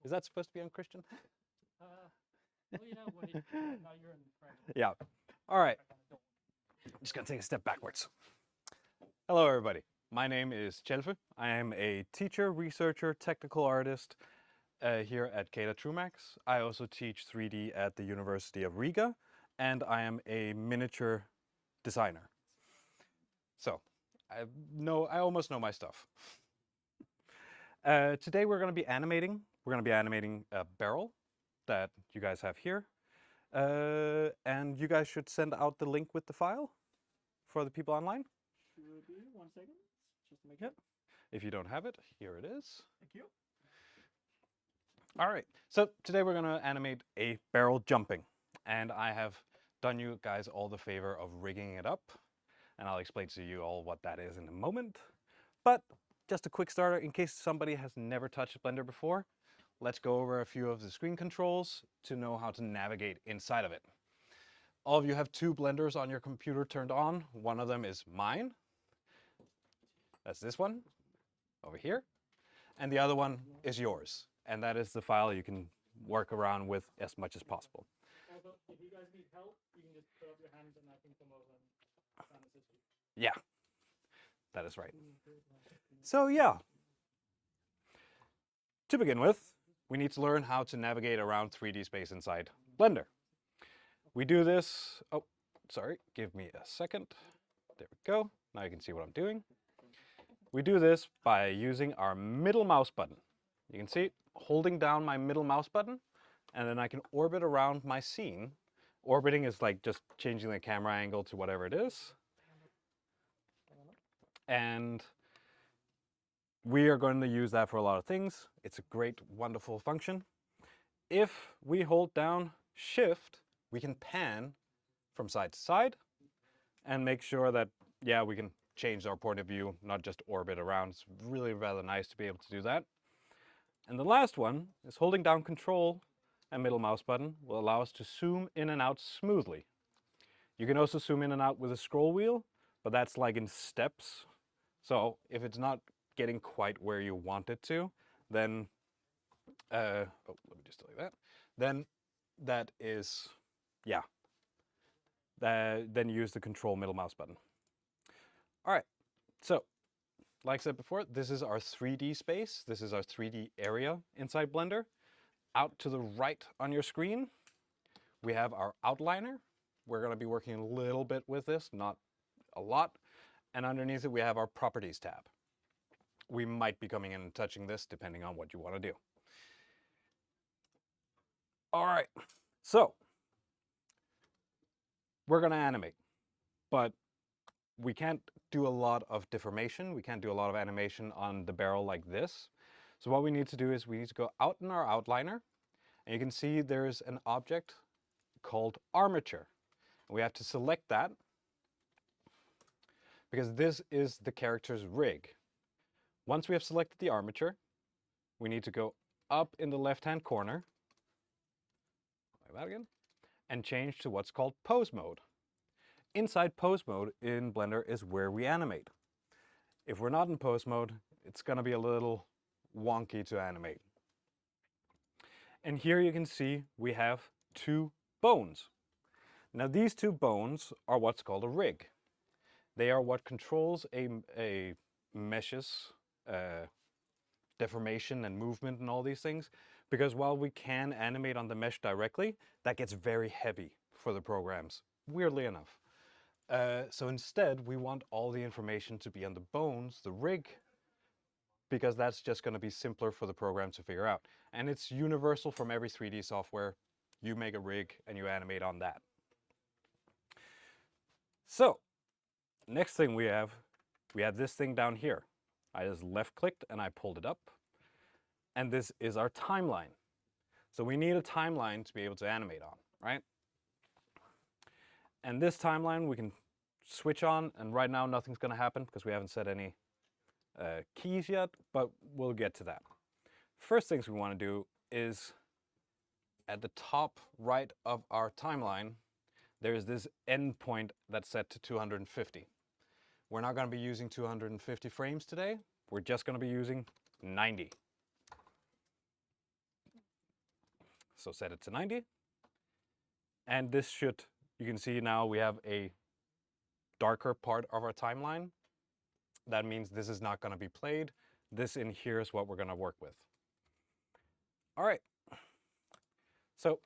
Is that supposed to be on Christian? Well, you know, when now you're in front. Yeah. All right. I'm just going to take a step backwards. Hello, everybody. My name is Chelfe. I am a teacher, researcher, technical artist here at CADA Truemax. I also teach 3D at the University of Riga, and I am a miniature designer. So, I almost know my stuff. Today we're going to be animating. We're going to be animating a barrel that you guys have here. And you guys should send out the link with the file for the people online. Should be 1 second, just to make sure. If you don't have it, here it is. Thank you. All right, so today we're going to animate a barrel jumping. And I have done you guys all the favor of rigging it up. And I'll explain to you all what that is in a moment. But just a quick starter, in case somebody has never touched Blender before, let's go over a few of the screen controls to know how to navigate inside of it. All of you have two blenders on your computer turned on. One of them is mine. That's this one over here. And the other one is yours. And that is the file you can work around with as much as possible. Also, if you guys need help, you can just put up your hands and I can come over and try and assist you. Yeah, that is right. So yeah, to begin with, we need to learn how to navigate around 3D space inside Blender. We do this, oh, sorry, give me a second. There we go, now you can see what I'm doing. We do this by using our middle mouse button. You can see, holding down my middle mouse button, and then I can orbit around my scene. Orbiting is like just changing the camera angle to whatever it is. And we are going to use that for a lot of things. It's a great, wonderful function. If we hold down Shift, we can pan from side to side and make sure that, yeah, we can change our point of view, not just orbit around. It's really rather nice to be able to do that. And the last one is holding down Control and middle mouse button will allow us to zoom in and out smoothly. You can also zoom in and out with a scroll wheel, but that's like in steps. So if it's not getting quite where you want it to, then, let me just tell you that. Then that is, yeah, then use the Control middle mouse button. All right, so like I said before, this is our 3D space. This is our 3D area inside Blender. Out to the right on your screen, we have our outliner. We're going to be working a little bit with this, not a lot. And underneath it, we have our Properties tab. We might be coming in and touching this depending on what you want to do. All right, so we're going to animate, but we can't do a lot of deformation. We can't do a lot of animation on the barrel like this. So what we need to do is we need to go out in our outliner, and you can see there's an object called armature. We have to select that because this is the character's rig. Once we have selected the armature, we need to go up in the left-hand corner, like that again, and change to what's called pose mode. Inside pose mode in Blender is where we animate. If we're not in pose mode, it's going to be a little wonky to animate. And here you can see we have two bones. Now these two bones are what's called a rig. They are what controls a mesh's deformation and movement and all these things. Because while we can animate on the mesh directly, that gets very heavy for the programs, weirdly enough. So instead, we want all the information to be on the bones, the rig, because that's just going to be simpler for the program to figure out. And it's universal from every 3D software. You make a rig and you animate on that. So, next thing we have this thing down here. I just left-clicked and I pulled it up. And this is our timeline. So we need a timeline to be able to animate on, right? And this timeline we can switch on, and right now nothing's going to happen because we haven't set any keys yet, but we'll get to that. First things we want to do is at the top right of our timeline, there's this endpoint that's set to 250. We're not going to be using 250 frames today. We're just going to be using 90. So set it to 90. And this should, you can see now we have a darker part of our timeline. That means this is not going to be played. This in here is what we're going to work with. All right. So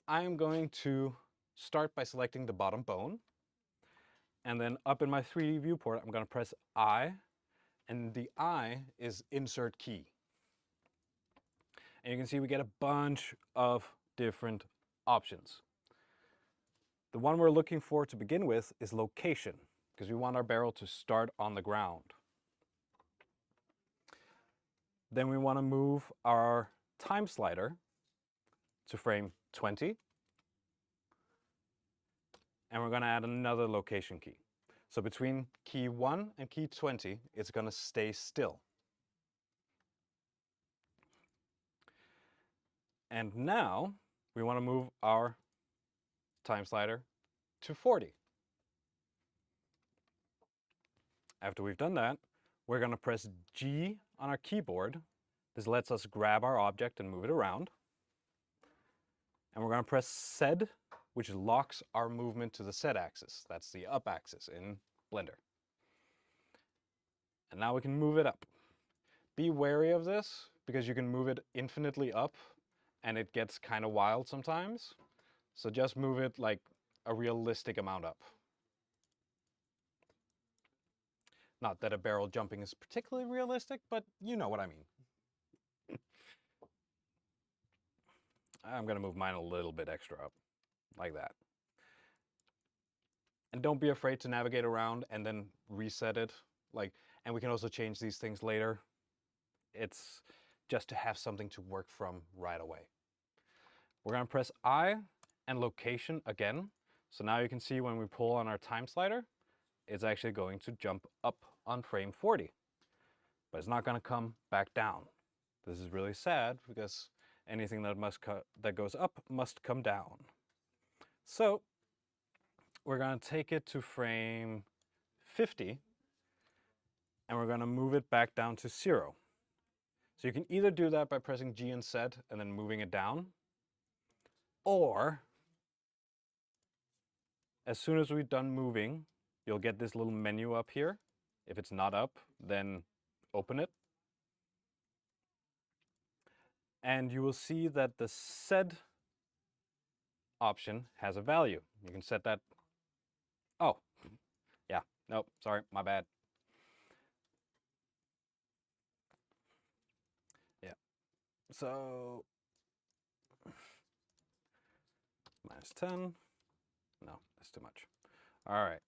I'm going to start by selecting the bottom bone. And then up in my 3D viewport, I'm going to press I. And the I is insert key. And you can see we get a bunch of different options. The one we're looking for to begin with is location, because we want our barrel to start on the ground. Then we want to move our time slider to frame 20. And we're going to add another location key. So between key 1 and key 20, it's going to stay still. And now we want to move our time slider to 40. After we've done that, we're going to press G on our keyboard. This lets us grab our object and move it around. And we're going to press Z, which locks our movement to the Z axis. That's the up axis in Blender. And now we can move it up. Be wary of this, because you can move it infinitely up and it gets kind of wild sometimes. So just move it like a realistic amount up. Not that a barrel jumping is particularly realistic, but you know what I mean. I'm going to move mine a little bit extra up, like that. And don't be afraid to navigate around and then reset it. And we can also change these things later. It's just to have something to work from right away. We're going to press I and location again. So now you can see when we pull on our time slider, it's actually going to jump up on frame 40. But it's not going to come back down. This is really sad because anything that goes up must come down. So we're going to take it to frame 50 and we're going to move it back down to 0. So you can either do that by pressing G and Z and then moving it down, or as soon as we're done moving, you'll get this little menu up here. If it's not up, then open it. And you will see that the Z option has a value. You can set that. Oh, yeah, nope, sorry, my bad. Yeah, so -10. No, that's too much. All right.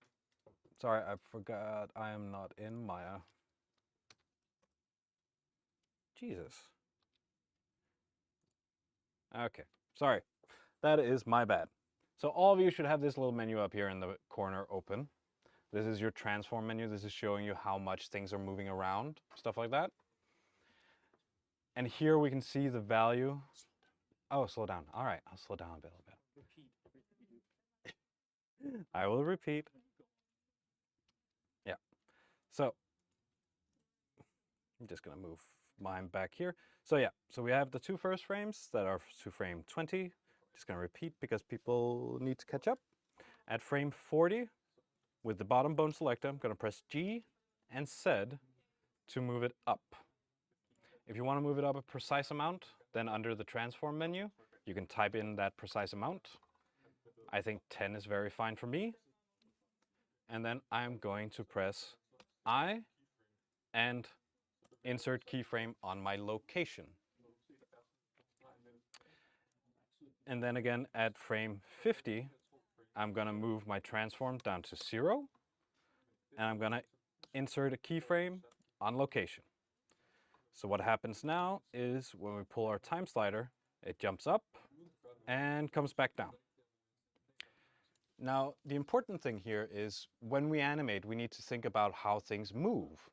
Sorry, I forgot I am not in Maya. Jesus. Okay, sorry. That is my bad. So all of you should have this little menu up here in the corner open. This is your transform menu. This is showing you how much things are moving around, stuff like that. And here we can see the value. Oh, slow down. All right, I'll slow down a little bit. I will repeat. Yeah. So I'm just going to move mine back here. So yeah, so we have the two first frames that are to frame 20. Just going to repeat because people need to catch up. At frame 40, with the bottom bone selector, I'm going to press G and Z to move it up. If you want to move it up a precise amount, then under the transform menu, you can type in that precise amount. I think 10 is very fine for me. And then I'm going to press I and insert keyframe on my location. And then again at frame 50, I'm going to move my transform down to 0. And I'm going to insert a keyframe on location. So what happens now is when we pull our time slider, it jumps up and comes back down. Now, the important thing here is when we animate, we need to think about how things move.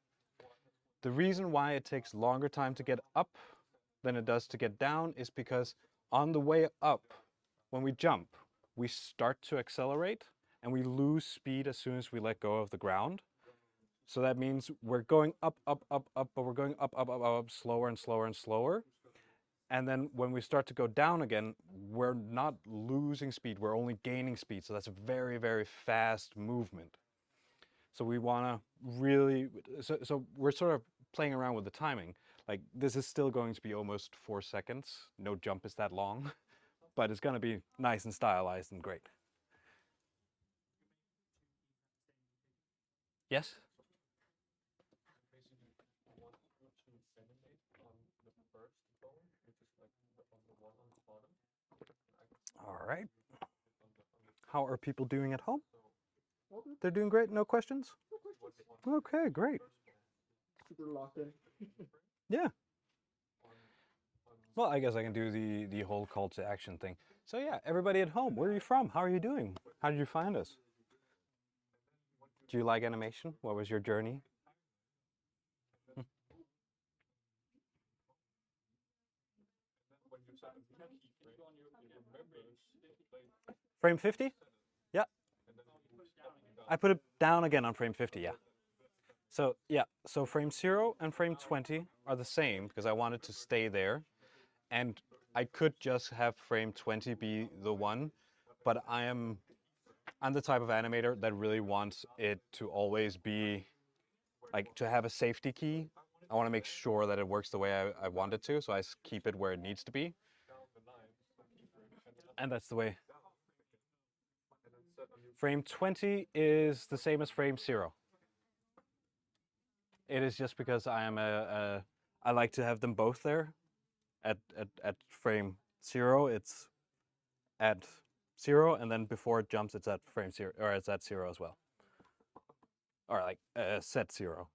The reason why it takes longer time to get up than it does to get down is because on the way up, when we jump, we start to accelerate and we lose speed as soon as we let go of the ground. So that means we're going up, up, up, up, but we're going up, up, up, up, up, slower and slower and slower. And then when we start to go down again, we're not losing speed, we're only gaining speed. So that's a very, very fast movement. So we want to really, so we're sort of playing around with the timing. Like this is still going to be almost 4 seconds. No jump is that long, but it's going to be nice and stylized and great. Yes? All right. How are people doing at home? They're doing great, no questions? Okay, great. Super locked in. Yeah. Well, I guess I can do the whole call to action thing. So yeah, everybody at home, where are you from? How are you doing? How did you find us? Do you like animation? What was your journey? Frame 50? Yeah. I put it down again on frame 50, yeah. So yeah, so frame 0 and frame 20 are the same because I wanted to stay there. And I could just have frame 20 be the one, but I'm the type of animator that really wants it to always be, like, to have a safety key. I want to make sure that it works the way I want it to, so I keep it where it needs to be. And that's the way. Frame 20 is the same as frame 0. It is just because I like to have them both there. At frame 0, it's at 0, and then before it jumps, it's at frame 0, or it's at 0 as well. Or like set 0.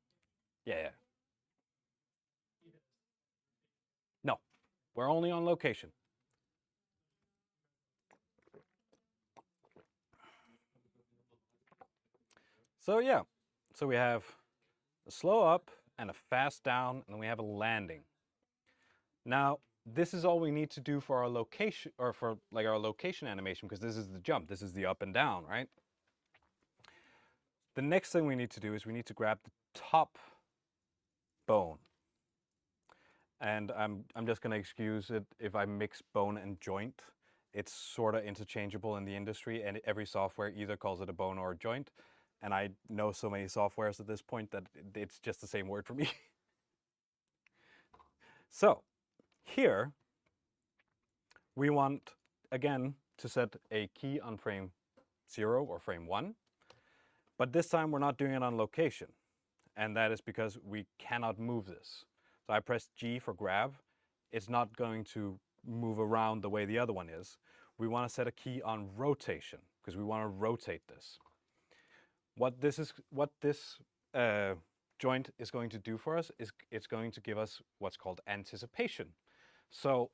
Yeah. No, we're only on location. So yeah, so we have a slow up and a fast down, and then we have a landing. Now, this is all we need to do for our location, or for like our location animation, because this is the jump, this is the up and down, right? The next thing we need to do is we need to grab the top bone. And I'm just going to excuse it if I mix bone and joint. It's sort of interchangeable in the industry, and every software either calls it a bone or a joint. And I know so many softwares at this point that it's just the same word for me. So here we want, again, to set a key on frame 0 or frame 1. But this time we're not doing it on location. And that is because we cannot move this. So I press G for grab. It's not going to move around the way the other one is. We want to set a key on rotation because we want to rotate this. What this joint is going to do for us is it's going to give us what's called anticipation. So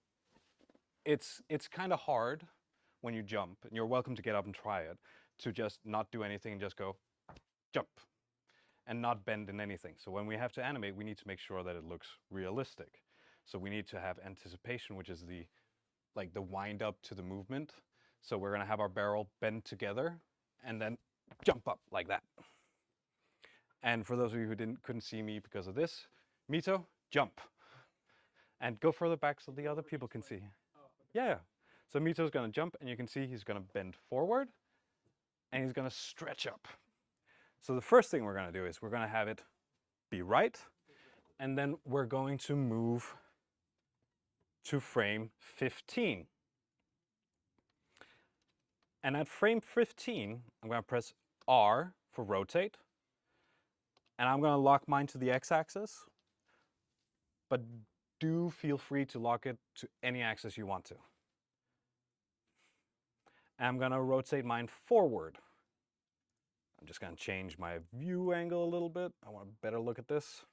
it's kind of hard when you jump, and you're welcome to get up and try it, to just not do anything and just go jump and not bend in anything. So when we have to animate, we need to make sure that it looks realistic. So we need to have anticipation, which is the wind up to the movement. So we're going to have our barrel bend together and then jump up like that. And for those of you who couldn't see me because of this, Mito, jump. And go further back so the other people can see. Yeah. So Mito's going to jump, and you can see he's going to bend forward and he's going to stretch up. So the first thing we're going to do is we're going to have it be right, and then we're going to move to frame 15. And at frame 15, I'm going to press R for rotate, and I'm going to lock mine to the x-axis, but do feel free to lock it to any axis you want to. And I'm going to rotate mine forward. I'm just going to change my view angle a little bit. I want a better look at this.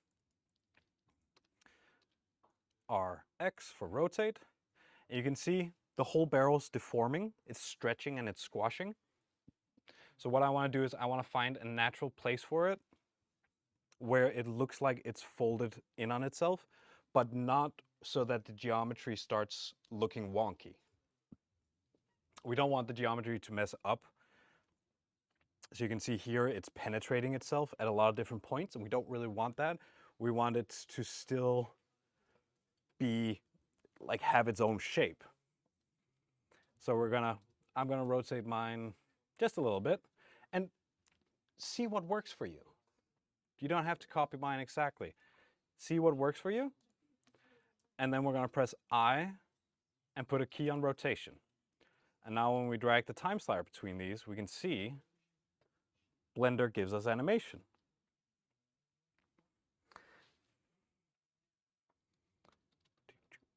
RX for rotate. And you can see the whole barrel's deforming. It's stretching and it's squashing. So what I want to do is I want to find a natural place for it where it looks like it's folded in on itself, but not so that the geometry starts looking wonky. We don't want the geometry to mess up. So you can see here it's penetrating itself at a lot of different points, and we don't really want that. We want it to still be like have its own shape. So I'm gonna rotate mine just a little bit and see what works for you. You don't have to copy mine exactly. See what works for you. And then we're gonna press I and put a key on rotation. And now when we drag the time slider between these, we can see Blender gives us animation.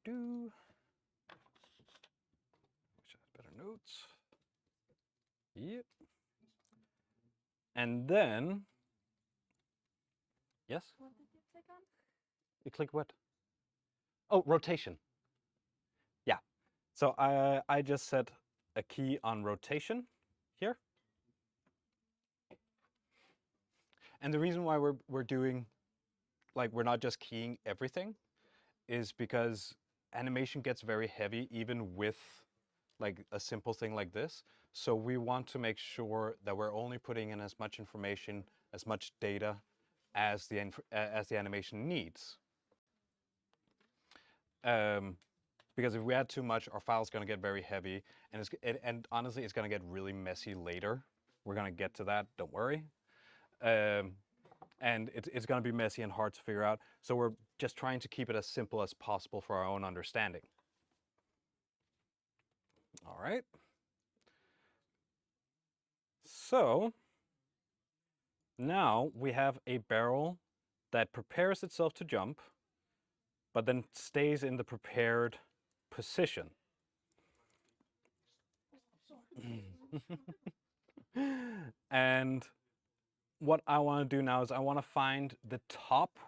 Which has better notes. Yep. And then, yes? What did you click on? You click what? Oh, rotation. Yeah. So I just set a key on rotation here. And the reason why we're doing, like, we're not just keying everything is because animation gets very heavy even with like a simple thing like this. So we want to make sure that we're only putting in as much information, as much data as the animation needs. Because if we add too much, our file's going to get very heavy, and honestly, it's going to get really messy later. We're going to get to that, don't worry. And it's going to be messy and hard to figure out. So we're just trying to keep it as simple as possible for our own understanding. All right. So now we have a barrel that prepares itself to jump, but then stays in the prepared position. And what I want to do now is I want to find the top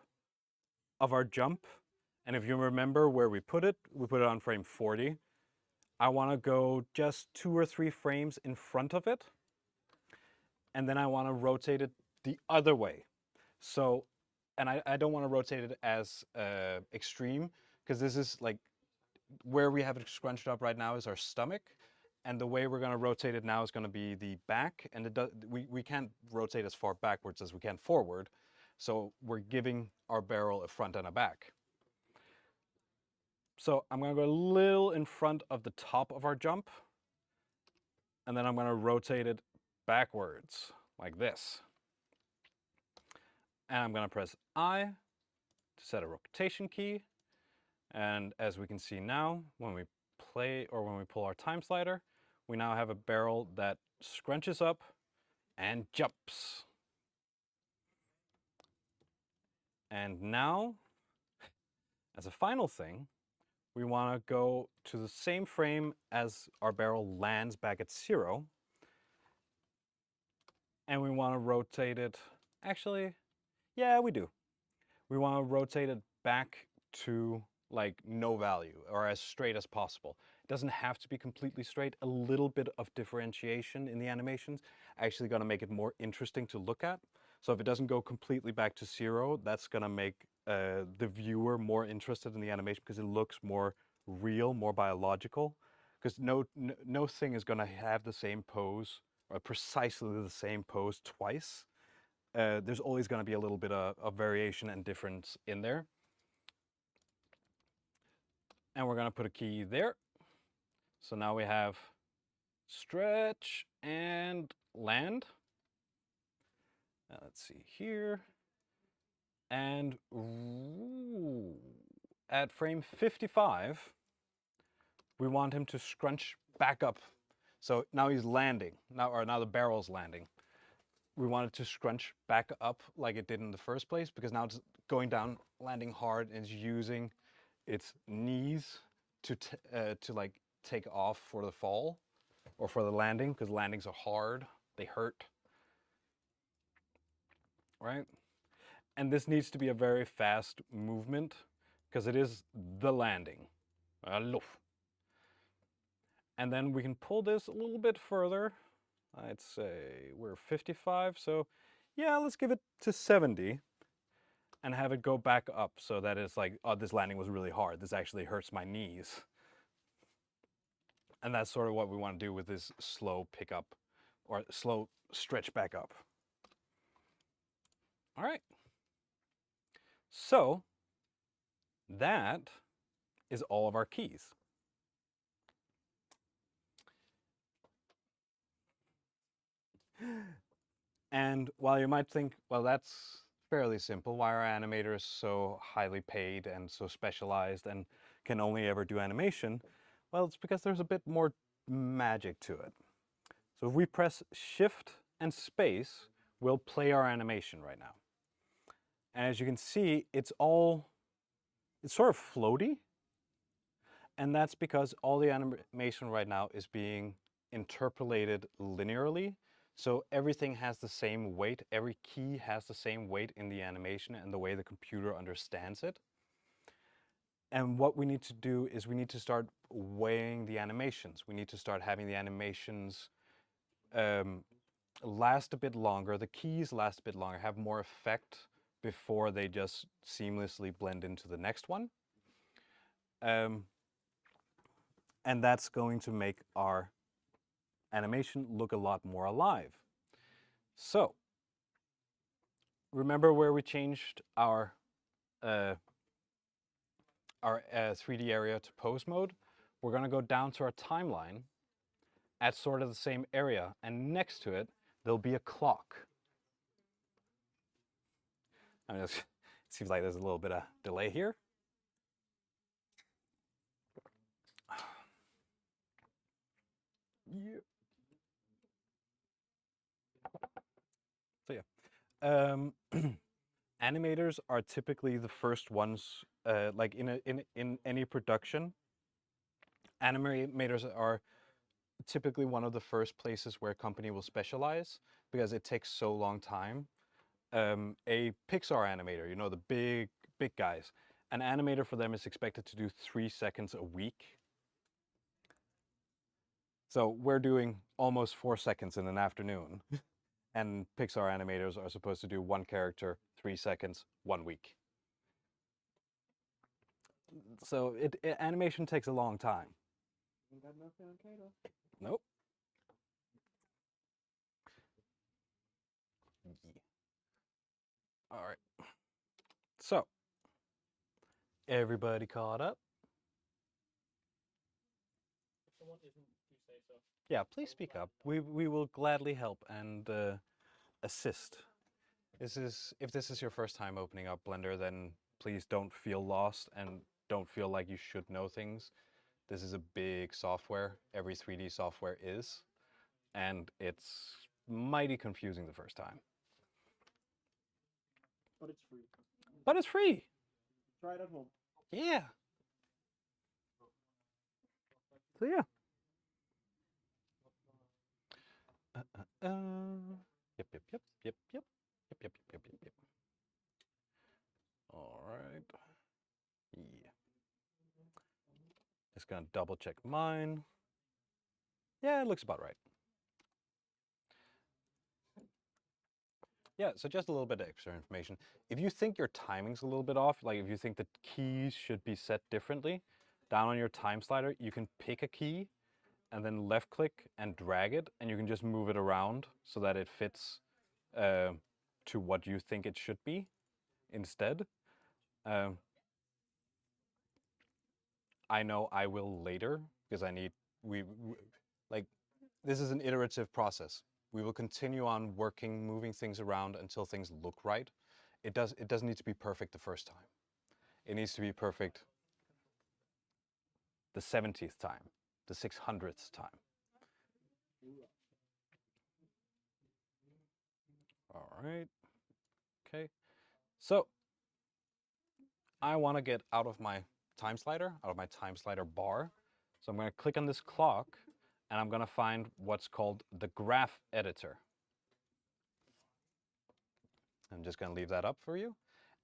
of our jump. And if you remember where we put it on frame 40. I want to go just 2 or 3 frames in front of it. And then I want to rotate it the other way. So, and I don't want to rotate it as extreme, because this is like where we have it scrunched up right now is our stomach. And the way we're going to rotate it now is going to be the back. And we can't rotate as far backwards as we can forward. So we're giving our barrel a front and a back. So I'm going to go a little in front of the top of our jump. And then I'm going to rotate it backwards like this. And I'm going to press I to set a rotation key. And as we can see now, when we play or when we pull our time slider, we now have a barrel that scrunches up and jumps. And now, as a final thing, we want to go to the same frame as our barrel lands back at 0. And we want to rotate it, actually, yeah, we do. We want to rotate it back to like no value or as straight as possible. It doesn't have to be completely straight. A little bit of differentiation in the animations actually going to make it more interesting to look at. So if it doesn't go completely back to 0, that's going to make the viewer more interested in the animation because it looks more real, more biological. Because no thing is going to have the same pose or precisely the same pose twice. There's always going to be a little bit of variation and difference in there. And we're going to put a key there. So now we have stretch and land. Let's see here. And at frame 55, we want him to scrunch back up. So now he's landing. Now the barrel's landing. We want it to scrunch back up like it did in the first place, because now it's going down, landing hard, and it's using its knees to like take off for the fall or for the landing, because landings are hard, they hurt, right? And this needs to be a very fast movement because it is the landing. And then we can pull this a little bit further. I'd say we're 55, so yeah, let's give it to 70 and have it go back up so that it's like, oh, this landing was really hard. This actually hurts my knees. And that's sort of what we want to do with this slow pickup or slow stretch back up. All right. So that is all of our keys. And while you might think, well, that's fairly simple, why are animators so highly paid and so specialized and can only ever do animation? Well, it's because there's a bit more magic to it. So if we press Shift and Space, we'll play our animation right now. And as you can see, it's sort of floaty. And that's because all the animation right now is being interpolated linearly. So everything has the same weight. Every key has the same weight in the animation and the way the computer understands it. And what we need to do is we need to start weighing the animations. We need to start having the animations last a bit longer, the keys last a bit longer, have more effect before they just seamlessly blend into the next one. And that's going to make our animation look a lot more alive. So, remember where we changed our 3D area to pose mode? We're going to go down to our timeline at sort of the same area, and next to it, there'll be a clock. I mean, it seems like there's a little bit of delay here. Yeah. So yeah, animators are typically the first ones, like in any production. Animators are typically one of the first places where a company will specialize because it takes so long time. A Pixar animator, you know, the big guys, an animator for them is expected to do 3 seconds a week. So we're doing almost 4 seconds in an afternoon. And Pixar animators are supposed to do 1 character, 3 seconds, 1 week. So animation takes a long time. Nope. Yeah. All right. So, everybody caught up? If someone isn't, you say so. Yeah, please speak up. We will gladly help and assist. If this is your first time opening up Blender, then please don't feel lost and don't feel like you should know things. This is a big software. Every 3D software is, and it's mighty confusing the first time. But it's free. But it's free. Try it at home. Yeah. So yeah. Yep, yep, yep, yep, yep, yep, yep, yep, yep, yep. All right. Yeah. Just gonna double check mine. Yeah, it looks about right. Yeah, so just a little bit of extra information. If you think your timing's a little bit off, like if you think the keys should be set differently, down on your time slider, you can pick a key and then left click and drag it, and you can just move it around so that it fits to what you think it should be instead. I know I will later because like this is an iterative process. We will continue on working, moving things around until things look right. It doesn't need to be perfect the first time. It needs to be perfect the 70th time, the 600th time. All right. Okay. So I want to get out of my time slider, out of my time slider bar. So I'm going to click on this clock and I'm going to find what's called the graph editor. I'm just going to leave that up for you.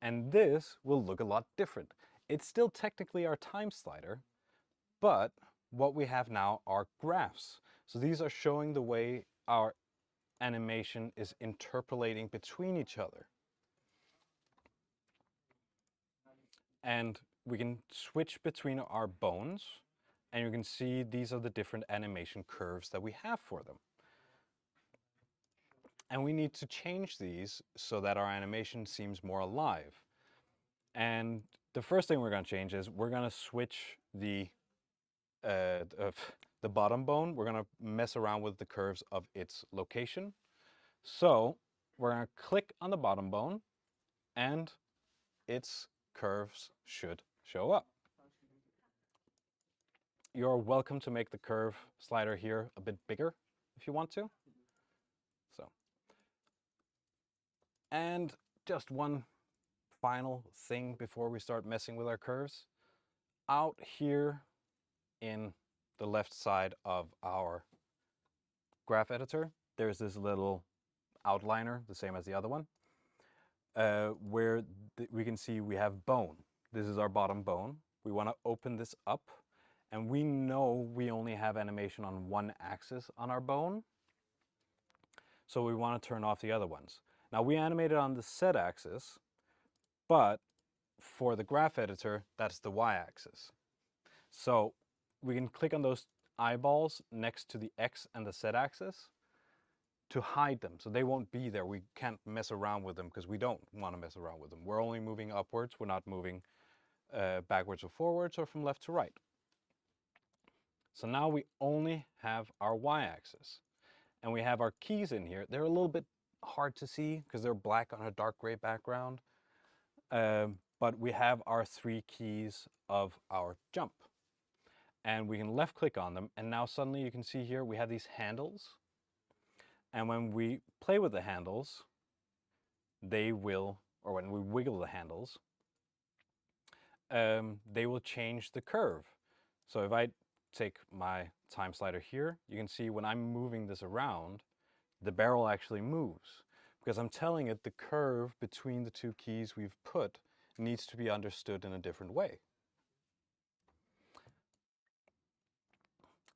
And this will look a lot different. It's still technically our time slider, but what we have now are graphs. So these are showing the way our animation is interpolating between each other. And we can switch between our bones, and you can see these are the different animation curves that we have for them. And we need to change these so that our animation seems more alive. And the first thing we're going to change is we're going to switch the bottom bone. We're going to mess around with the curves of its location. So we're going to click on the bottom bone and its curves should show up. You're welcome to make the curve slider here a bit bigger if you want to. So, and just one final thing before we start messing with our curves. Out here in the left side of our graph editor, there's this little outliner, the same as the other one, where we can see we have bone. This is our bottom bone. We want to open this up, and we know we only have animation on one axis on our bone, so we want to turn off the other ones. Now we animated on the Z axis, but for the graph editor, that's the Y axis. So we can click on those eyeballs next to the X and the Z axis to hide them, so they won't be there. We can't mess around with them because we don't want to mess around with them. We're only moving upwards. We're not moving backwards or forwards or from left to right. So now we only have our Y-axis, and we have our keys in here. They're a little bit hard to see because they're black on a dark gray background, but we have our 3 keys of our jump, and we can left click on them, and now suddenly you can see here we have these handles, and when we play with the handles, they will, or when we wiggle the handles, they will change the curve. So if I take my time slider here, you can see when I'm moving this around, the barrel actually moves because I'm telling it the curve between the 2 keys we've put needs to be understood in a different way.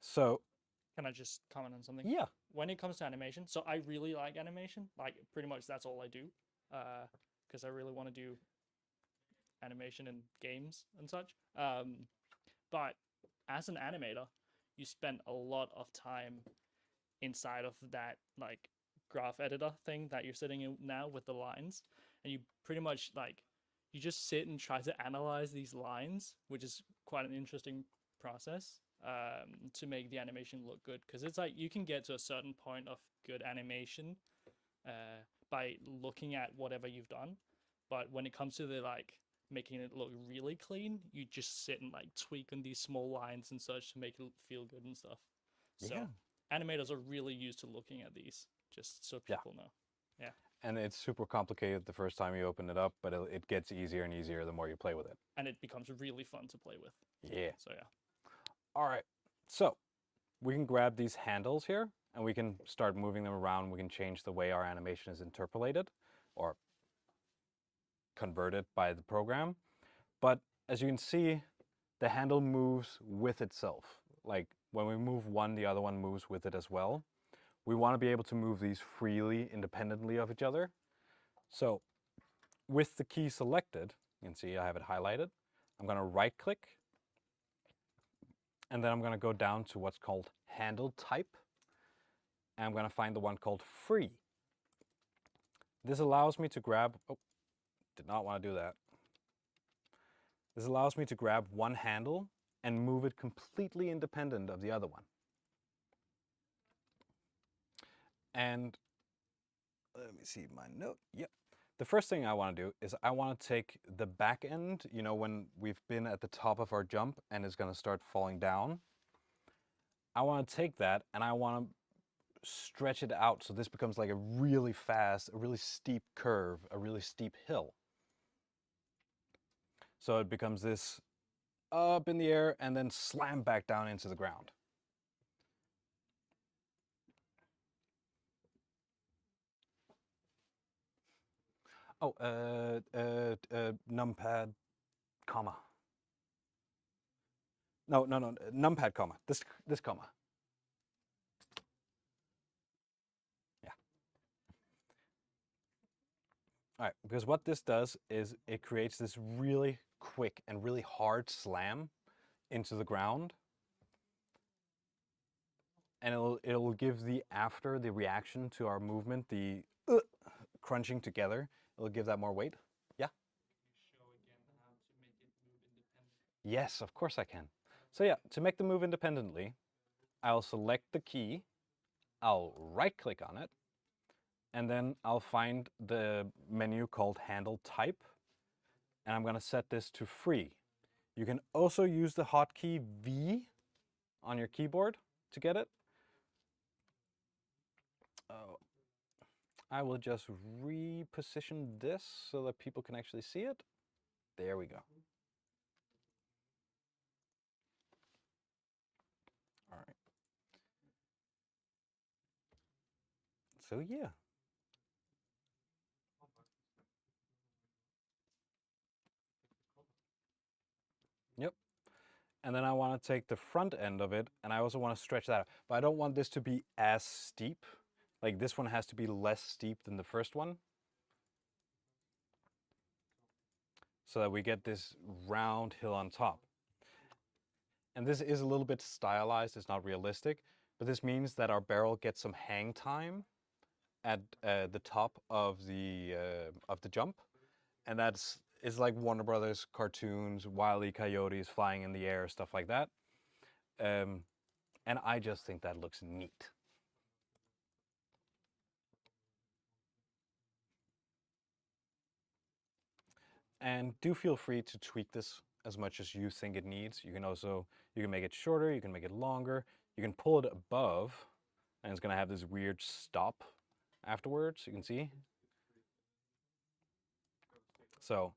So, can I just comment on something? yeah. When it comes to animation, so I really like animation. Like pretty much that's all I do, because I really want to do animation in games and such. But as an animator, you spend a lot of time inside of that like graph editor thing that you're sitting in now with the lines, and you pretty much like you just sit and try to analyze these lines, which is quite an interesting process to make the animation look good, because it's like you can get to a certain point of good animation by looking at whatever you've done, but when it comes to the like making it look really clean, you just sit and like tweak on these small lines and such to make it feel good and stuff. So Yeah. animators are really used to looking at these, just so people know. Yeah. And it's super complicated the first time you open it up, but it gets easier and easier the more you play with it. And it becomes really fun to play with. Yeah. So yeah. All right. So we can grab these handles here and we can start moving them around. We can change the way our animation is interpolated or converted by the program. But as you can see, the handle moves with itself. Like when we move one, the other one moves with it as well. We want to be able to move these freely, independently of each other. So with the key selected, you can see I have it highlighted. I'm going to right click, and then I'm going to go down to what's called handle type, and I'm going to find the one called free. This allows me to grab, oh, did not want to do that. This allows me to grab one handle and move it completely independent of the other one. And let me see my note. Yep. The first thing I want to do is I want to take the back end, you know, when we've been at the top of our jump and it's going to start falling down. I want to take that and I want to stretch it out so this becomes like a really fast, a really steep curve, a really steep hill. So it becomes this up in the air and then slam back down into the ground. Oh, numpad, comma. No, numpad, comma. This comma. Yeah. All right, because what this does is it creates this really quick and really hard slam into the ground. And it'll give the reaction to our movement, the crunching together, it'll give that more weight. Yeah? Yes, of course I can. So yeah, to make the move independently, I'll select the key, I'll right click on it, and then I'll find the menu called Handle Type, and I'm going to set this to free. You can also use the hotkey V on your keyboard to get it. I will just reposition this so that people can actually see it. There we go. All right. So yeah. Yep. And then I want to take the front end of it, and I also want to stretch that out. But I don't want this to be as steep. Like this one has to be less steep than the first one, so that we get this round hill on top. And this is a little bit stylized, it's not realistic, but this means that our barrel gets some hang time at the top of the jump, and it's like Warner Brothers cartoons, Wile E. Coyotes flying in the air, stuff like that. And I just think that looks neat. And do feel free to tweak this as much as you think it needs. You can make it shorter, you can make it longer, you can pull it above, and it's gonna have this weird stop afterwards, you can see. So,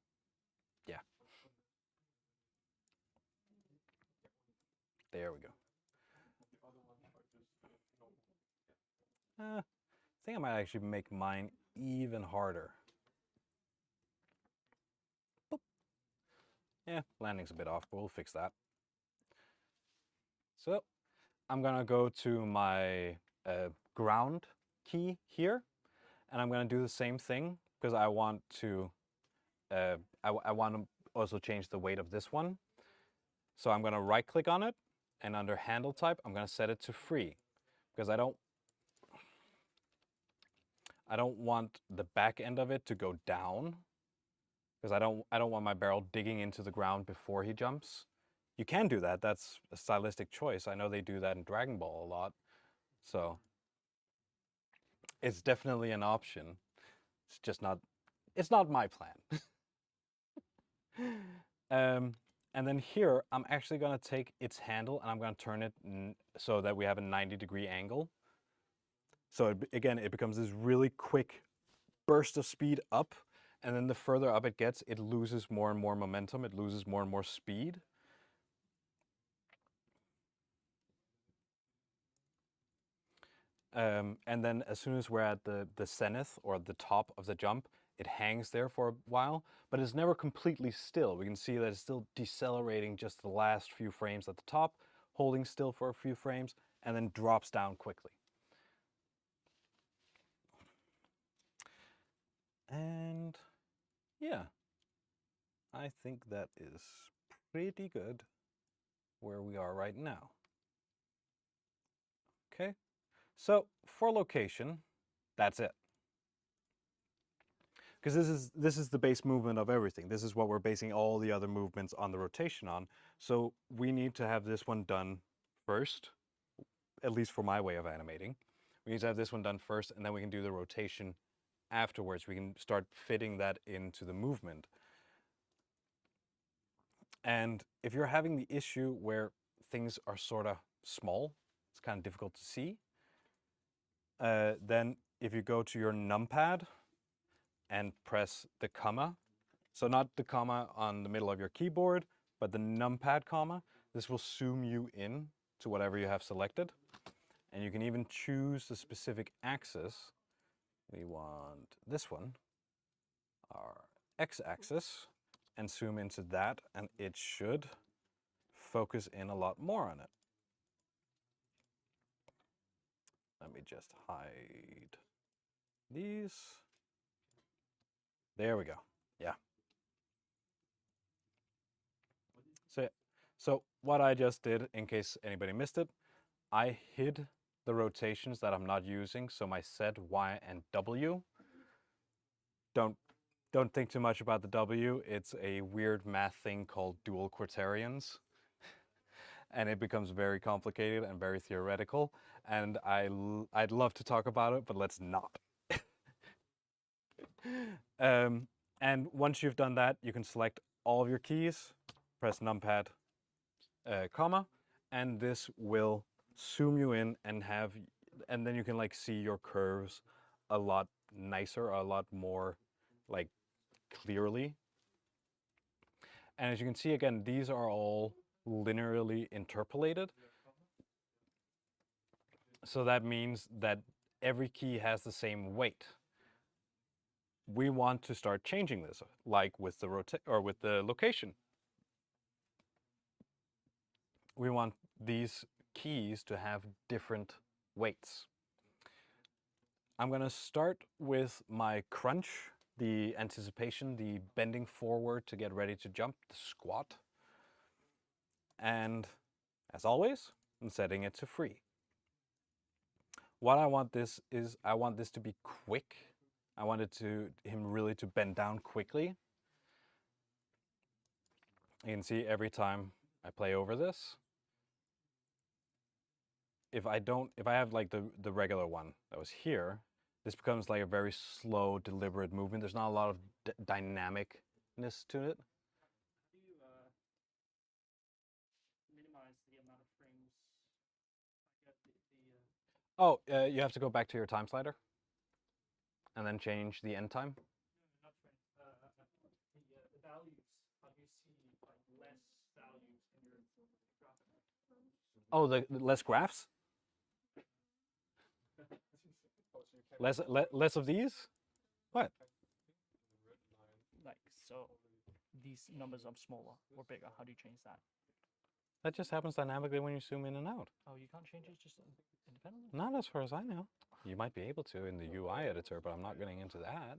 yeah. There we go. I think I might actually make mine even harder. Boop. Yeah, landing's a bit off, but we'll fix that. So, I'm gonna go to my ground key here, and I'm gonna do the same thing because I want to I want to also change the weight of this one. So I'm gonna right click on it, and under handle type, I'm gonna set it to free because I don't want the back end of it to go down because I don't want my barrel digging into the ground before he jumps. You can do that. That's a stylistic choice. I know they do that in Dragon Ball a lot. So it's definitely an option. It's just not, it's not my plan. And then here, I'm actually gonna take its handle and I'm gonna turn it so that we have a 90-degree angle. So again, it becomes this really quick burst of speed up, and then the further up it gets, it loses more and more momentum, it loses more and more speed. And then as soon as we're at the zenith or the top of the jump, it hangs there for a while, but it's never completely still. We can see that it's still decelerating just the last few frames at the top, holding still for a few frames, and then drops down quickly. And yeah, I think that is pretty good where we are right now. Okay, so for location, that's it. Because this is the base movement of everything. This is what we're basing all the other movements on the rotation on. So we need to have this one done first, at least for my way of animating. We need to have this one done first, and then we can do the rotation afterwards. We can start fitting that into the movement. And if you're having the issue where things are sort of small, it's kind of difficult to see, then if you go to your numpad and press the comma, so not the comma on the middle of your keyboard, but the numpad comma, this will zoom you in to whatever you have selected. And you can even choose the specific axis. We want this one, our x-axis, and zoom into that, and it should focus in a lot more on it. Let me just hide these. There we go. Yeah. So what I just did, in case anybody missed it, I hid the rotations that I'm not using. So my Z, Y, and W don't Don't think too much about the W. It's a weird math thing called dual quaternions. And it becomes very complicated and very theoretical. And I'd love to talk about it, but let's not. um, and once you've done that, you can select all of your keys, press numpad, comma, and this will zoom you in and and then you can like see your curves a lot nicer, a lot more like clearly. And as you can see, again, these are all linearly interpolated. So that means that every key has the same weight. We want to start changing this, like with the with the location. We want these keys to have different weights. I'm going to start with my crunch, the anticipation, the bending forward to get ready to jump, the squat. And as always, I'm setting it to free. What I want this is, I want this to be quick. I wanted him really to bend down quickly. You can see every time I play over this, if I have like the regular one that was here, this becomes like a very slow, deliberate movement. There's not a lot of dynamicness to it. How do you minimize the amount of frames? Oh, you have to go back to your time slider and then change the end time. No, not frames. The values. How do you see like less values in your graph? Oh, the less graphs? Less of these? What? Like, so these numbers are smaller or bigger. How do you change that? That just happens dynamically when you zoom in and out. Oh, you can't change it just independently? Not as far as I know. You might be able to in the UI editor, but I'm not getting into that.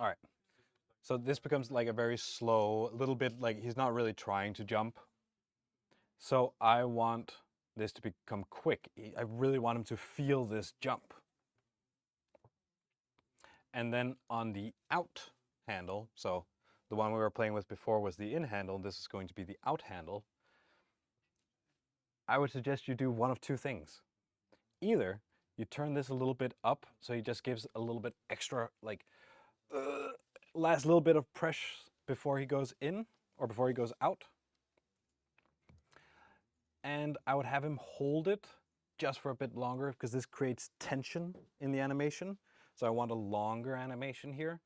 All right. So this becomes like a very slow, little bit like he's not really trying to jump. So I want this to become quick. I really want him to feel this jump. And then on the out handle, so the one we were playing with before was the in handle, this is going to be the out handle. I would suggest you do one of two things. Either you turn this a little bit up, so he just gives a little bit extra, like, last little bit of pressure before he goes in or before he goes out. And I would have him hold it just for a bit longer because this creates tension in the animation. So I want a longer animation here.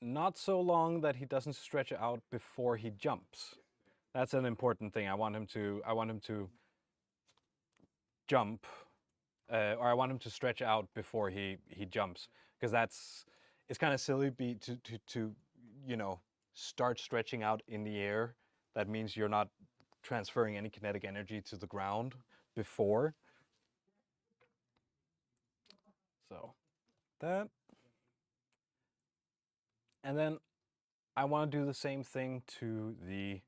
Not so long that he doesn't stretch out before he jumps. That's an important thing. I want him to jump, or I want him to stretch out before he jumps, because it's kind of silly to you know, start stretching out in the air. That means you're not transferring any kinetic energy to the ground before. So that. And then I want to do the same thing to the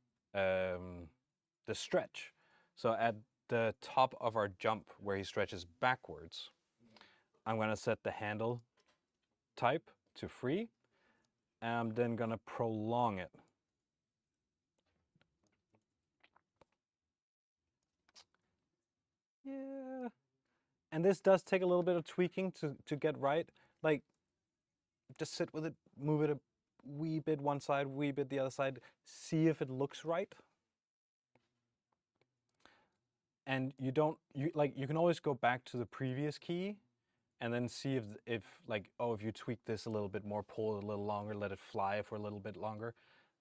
stretch. So at the top of our jump where he stretches backwards, I'm going to set the handle type to free, and I'm then going to prolong it. Yeah. And this does take a little bit of tweaking to get right. Like, just sit with it, move it a wee bit one side, wee bit the other side, see if it looks right. And you can always go back to the previous key and then see if like, oh, if you tweak this a little bit more, pull it a little longer, let it fly for a little bit longer,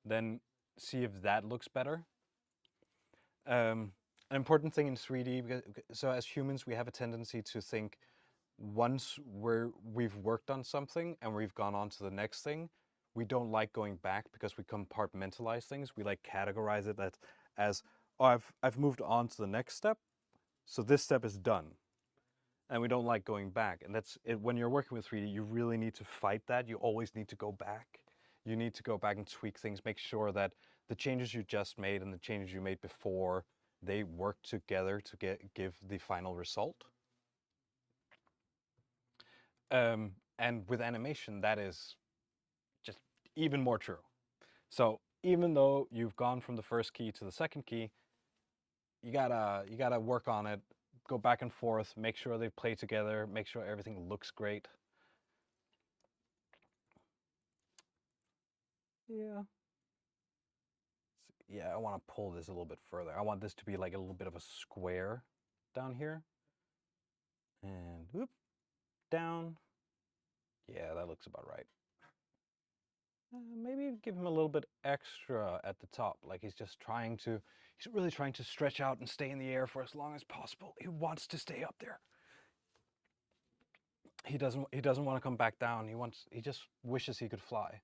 then see if that looks better. An important thing in 3D, because, so as humans, we have a tendency to think once we've worked on something and we've gone on to the next thing, we don't like going back because we compartmentalize things. We like categorize it as oh, I've moved on to the next step, so this step is done. And we don't like going back. And that's it. When you're working with 3D, you really need to fight that. You always need to go back. You need to go back and tweak things, make sure that the changes you just made and the changes you made before, they work together to give the final result. And with animation, that is just even more true. So even though you've gone from the first key to the second key, you gotta work on it, go back and forth, make sure they play together, make sure everything looks great. Yeah. Yeah, I want to pull this a little bit further. I want this to be like a little bit of a square down here. And whoop, down. Yeah, that looks about right. Maybe give him a little bit extra at the top, like he's really trying to stretch out and stay in the air for as long as possible. He wants to stay up there. He doesn't want to come back down. He just wishes he could fly.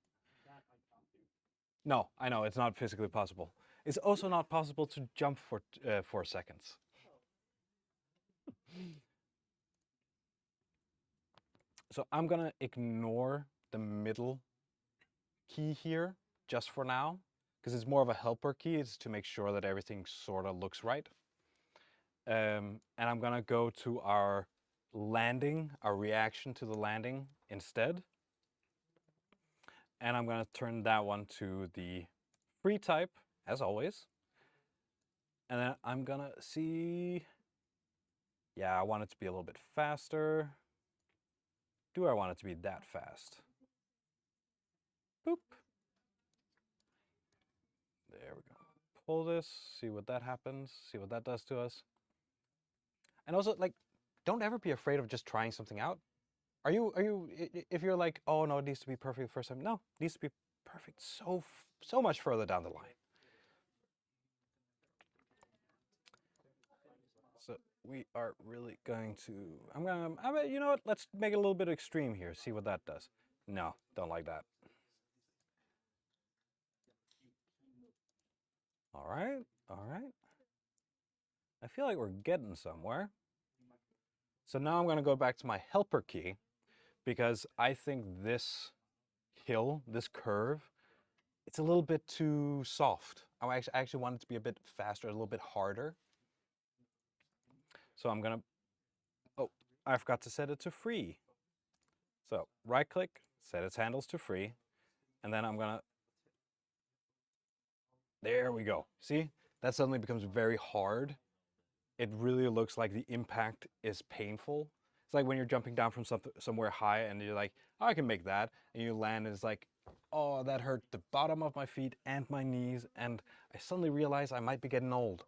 No, I know it's not physically possible. It's also not possible to jump for 4 seconds. So I'm gonna ignore the middle key here just for now, because it's more of a helper key. It's to make sure that everything sort of looks right. And I'm gonna go to our landing, our reaction to the landing instead. And I'm gonna turn that one to the free type, as always. And then I'm gonna see, yeah, I want it to be a little bit faster. Do I want it to be that fast? Boop. There we go. Pull this, see what that happens, see what that does to us. And also, like, don't ever be afraid of just trying something out. If you're like, oh no, it needs to be perfect the first time. No, it needs to be perfect so much further down the line. So we are really going to, you know what, let's make it a little bit extreme here, see what that does. No, don't like that. All right, all right. I feel like we're getting somewhere. So now I'm gonna go back to my helper key, because I think this hill, this curve, it's a little bit too soft. I actually want it to be a bit faster, a little bit harder. So I'm gonna, oh, I forgot to set it to free. So right click, set its handles to free, and then I'm gonna, there we go. See, that suddenly becomes very hard. It really looks like the impact is painful. It's like when you're jumping down from somewhere high and you're like, oh, I can make that. And you land and it's like, oh, that hurt the bottom of my feet and my knees. And I suddenly realize I might be getting old.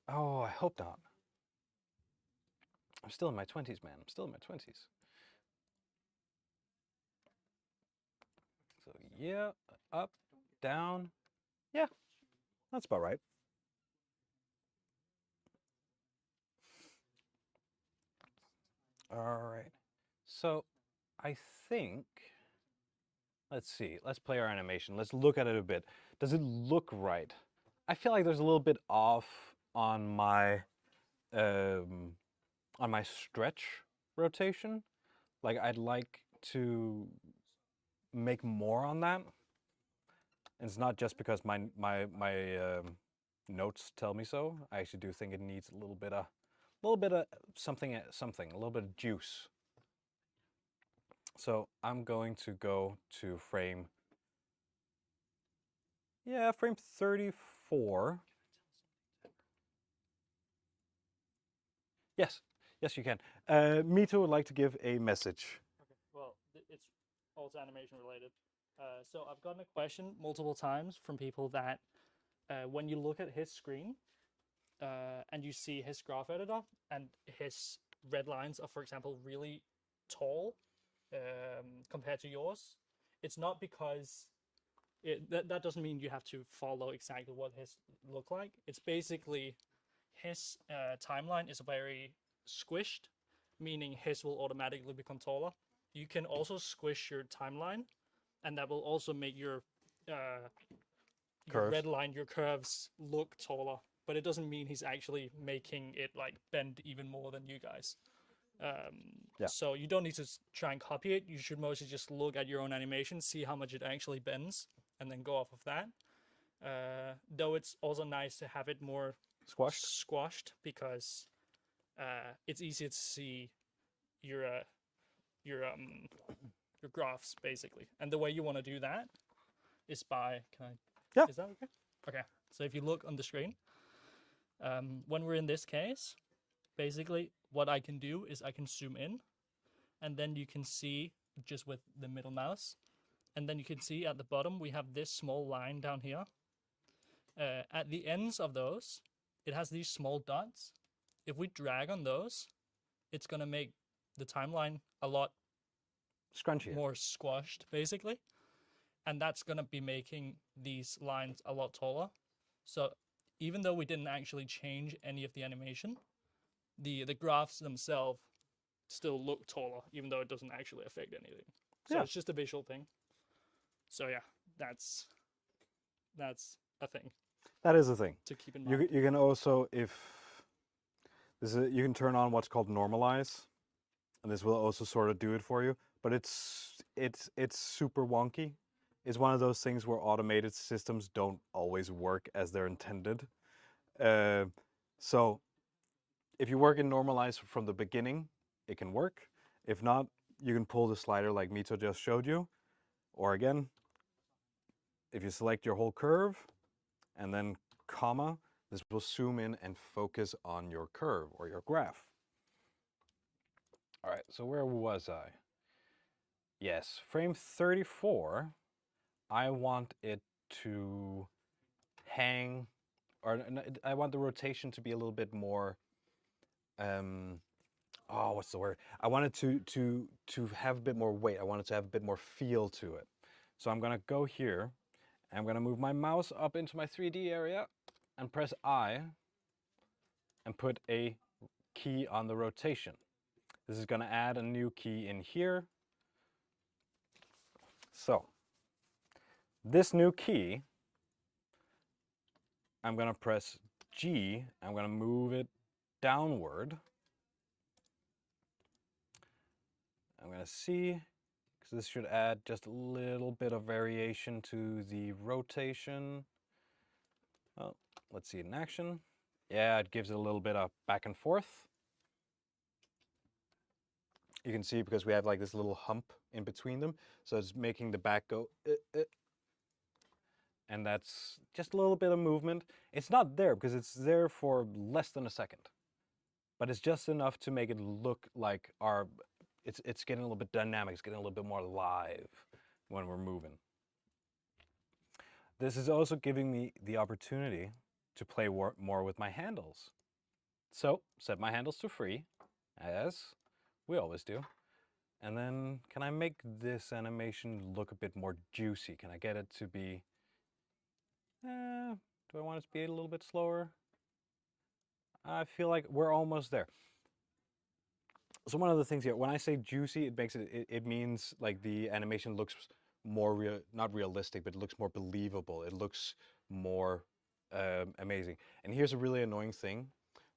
Oh, I hope not. I'm still in my 20s, man. I'm still in my 20s. So yeah, up, down. Yeah, that's about right. All right. So I think, let's see, let's play our animation. Let's look at it a bit. Does it look right? I feel like there's a little bit off um, on my stretch rotation. Like I'd like to make more on that. And it's not just because my notes tell me so. I actually do think it needs a little bit of something, a little bit of juice. So I'm going to go to frame, yeah, frame 34. Yes, yes, you can. Mito would like to give a message. Okay. Well, it's also animation related. So I've gotten a question multiple times from people that when you look at his screen and you see his graph editor and his red lines are, for example, really tall compared to yours, it's not because that doesn't mean you have to follow exactly what his look like. It's basically his timeline is very squished, meaning his will automatically become taller. You can also squish your timeline, and that will also make your Curves. red line, your curves look taller. But it doesn't mean he's actually making it like bend even more than you guys. Yeah. So you don't need to try and copy it. You should mostly just look at your own animation, see how much it actually bends, and then go off of that. Though it's also nice to have it more Squashed. squashed because it's easier to see your your graphs basically. And the way you want to do that is by Yeah. Is that okay? Okay. So if you look on the screen, when we're in this case, basically what I can do is I can zoom in, and then you can see just with the middle mouse, and then you can see at the bottom we have this small line down here. At the ends of those, it has these small dots. If we drag on those, it's gonna make the timeline a lot Scrunchy. more squashed, basically. And that's gonna be making these lines a lot taller. So even though we didn't actually change any of the animation, the graphs themselves still look taller, even though it doesn't actually affect anything. So Yeah. it's just a visual thing. So yeah, that's a thing That is a thing. to keep in mind. You can also, if this is, you can turn on what's called normalize, and this will also sort of do it for you. But it's super wonky. It's one of those things where automated systems don't always work as they're intended. So if you work in normalize from the beginning, it can work. If not, you can pull the slider like Mito just showed you. Or again, if you select your whole curve and then comma, this will zoom in and focus on your curve or your graph. All right, so where was I? Yes, frame 34, I want it to hang, or I want the rotation to be a little bit more, oh, what's the word? I want it to have a bit more weight. I want it to have a bit more feel to it. So I'm gonna go here, and I'm gonna move my mouse up into my 3D area and press I and put a key on the rotation. This is gonna add a new key in here. So this new key, I'm gonna press G, I'm gonna move it downward. I'm gonna see, because this should add just a little bit of variation to the rotation. Well, let's see it in action. Yeah, it gives it a little bit of back and forth. You can see because we have like this little hump in between them, so it's making the back go and that's just a little bit of movement. It's not there because it's there for less than a second, but it's just enough to make it look like it's getting a little bit dynamic, it's getting a little bit more live when we're moving. This is also giving me the opportunity to play more with my handles. So set my handles to free, as we always do. And then can I make this animation look a bit more juicy? Can I get it to be, do I want it to be a little bit slower? I feel like we're almost there. So one of the things here, when I say juicy, it means like the animation looks more not realistic, but it looks more believable. It looks more amazing. And here's a really annoying thing,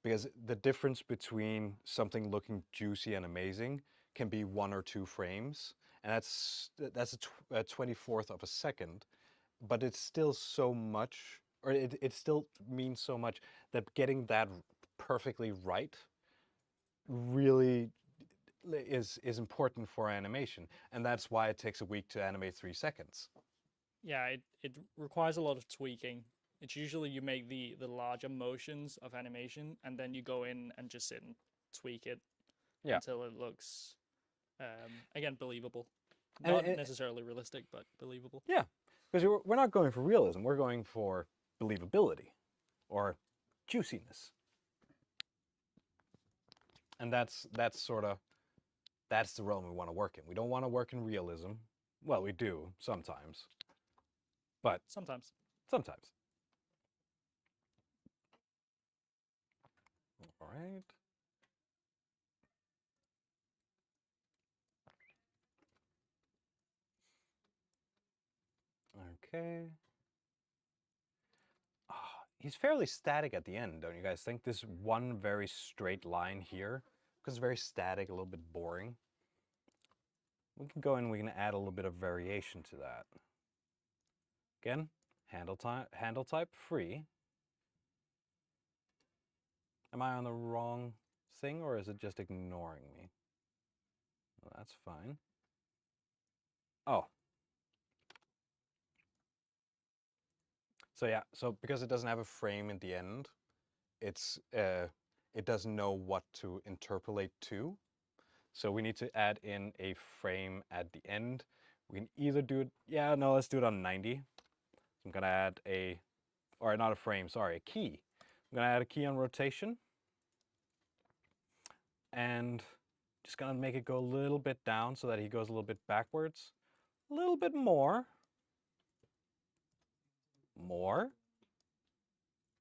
because the difference between something looking juicy and amazing can be 1 or 2 frames, and that's a 24th of a second, but it's still so much, or it still means so much that getting that perfectly right really is important for animation, and that's why it takes a week to animate 3 seconds. Yeah, it requires a lot of tweaking. It's usually you make the larger motions of animation, and then you go in and just sit and tweak it until it looks, again, believable. Not necessarily realistic, but believable. Yeah, because we're not going for realism, we're going for believability or juiciness. And that's the realm we want to work in. We don't want to work in realism. Well, we do sometimes, but sometimes. All right. Okay. He's fairly static at the end, don't you guys think? This one very straight line here, because it's very static, a little bit boring. We can go in and we can add a little bit of variation to that. Again, handle type free. Am I on the wrong thing, or is it just ignoring me? That's fine. Oh. So yeah, so because it doesn't have a frame in the end, it doesn't know what to interpolate to. So we need to add in a frame at the end. We can either do it, yeah, no, let's do it on 90. I'm gonna add a, or not a frame, sorry, a key. I'm gonna add a key on rotation. And just gonna make it go a little bit down so that he goes a little bit backwards. A little bit more. More.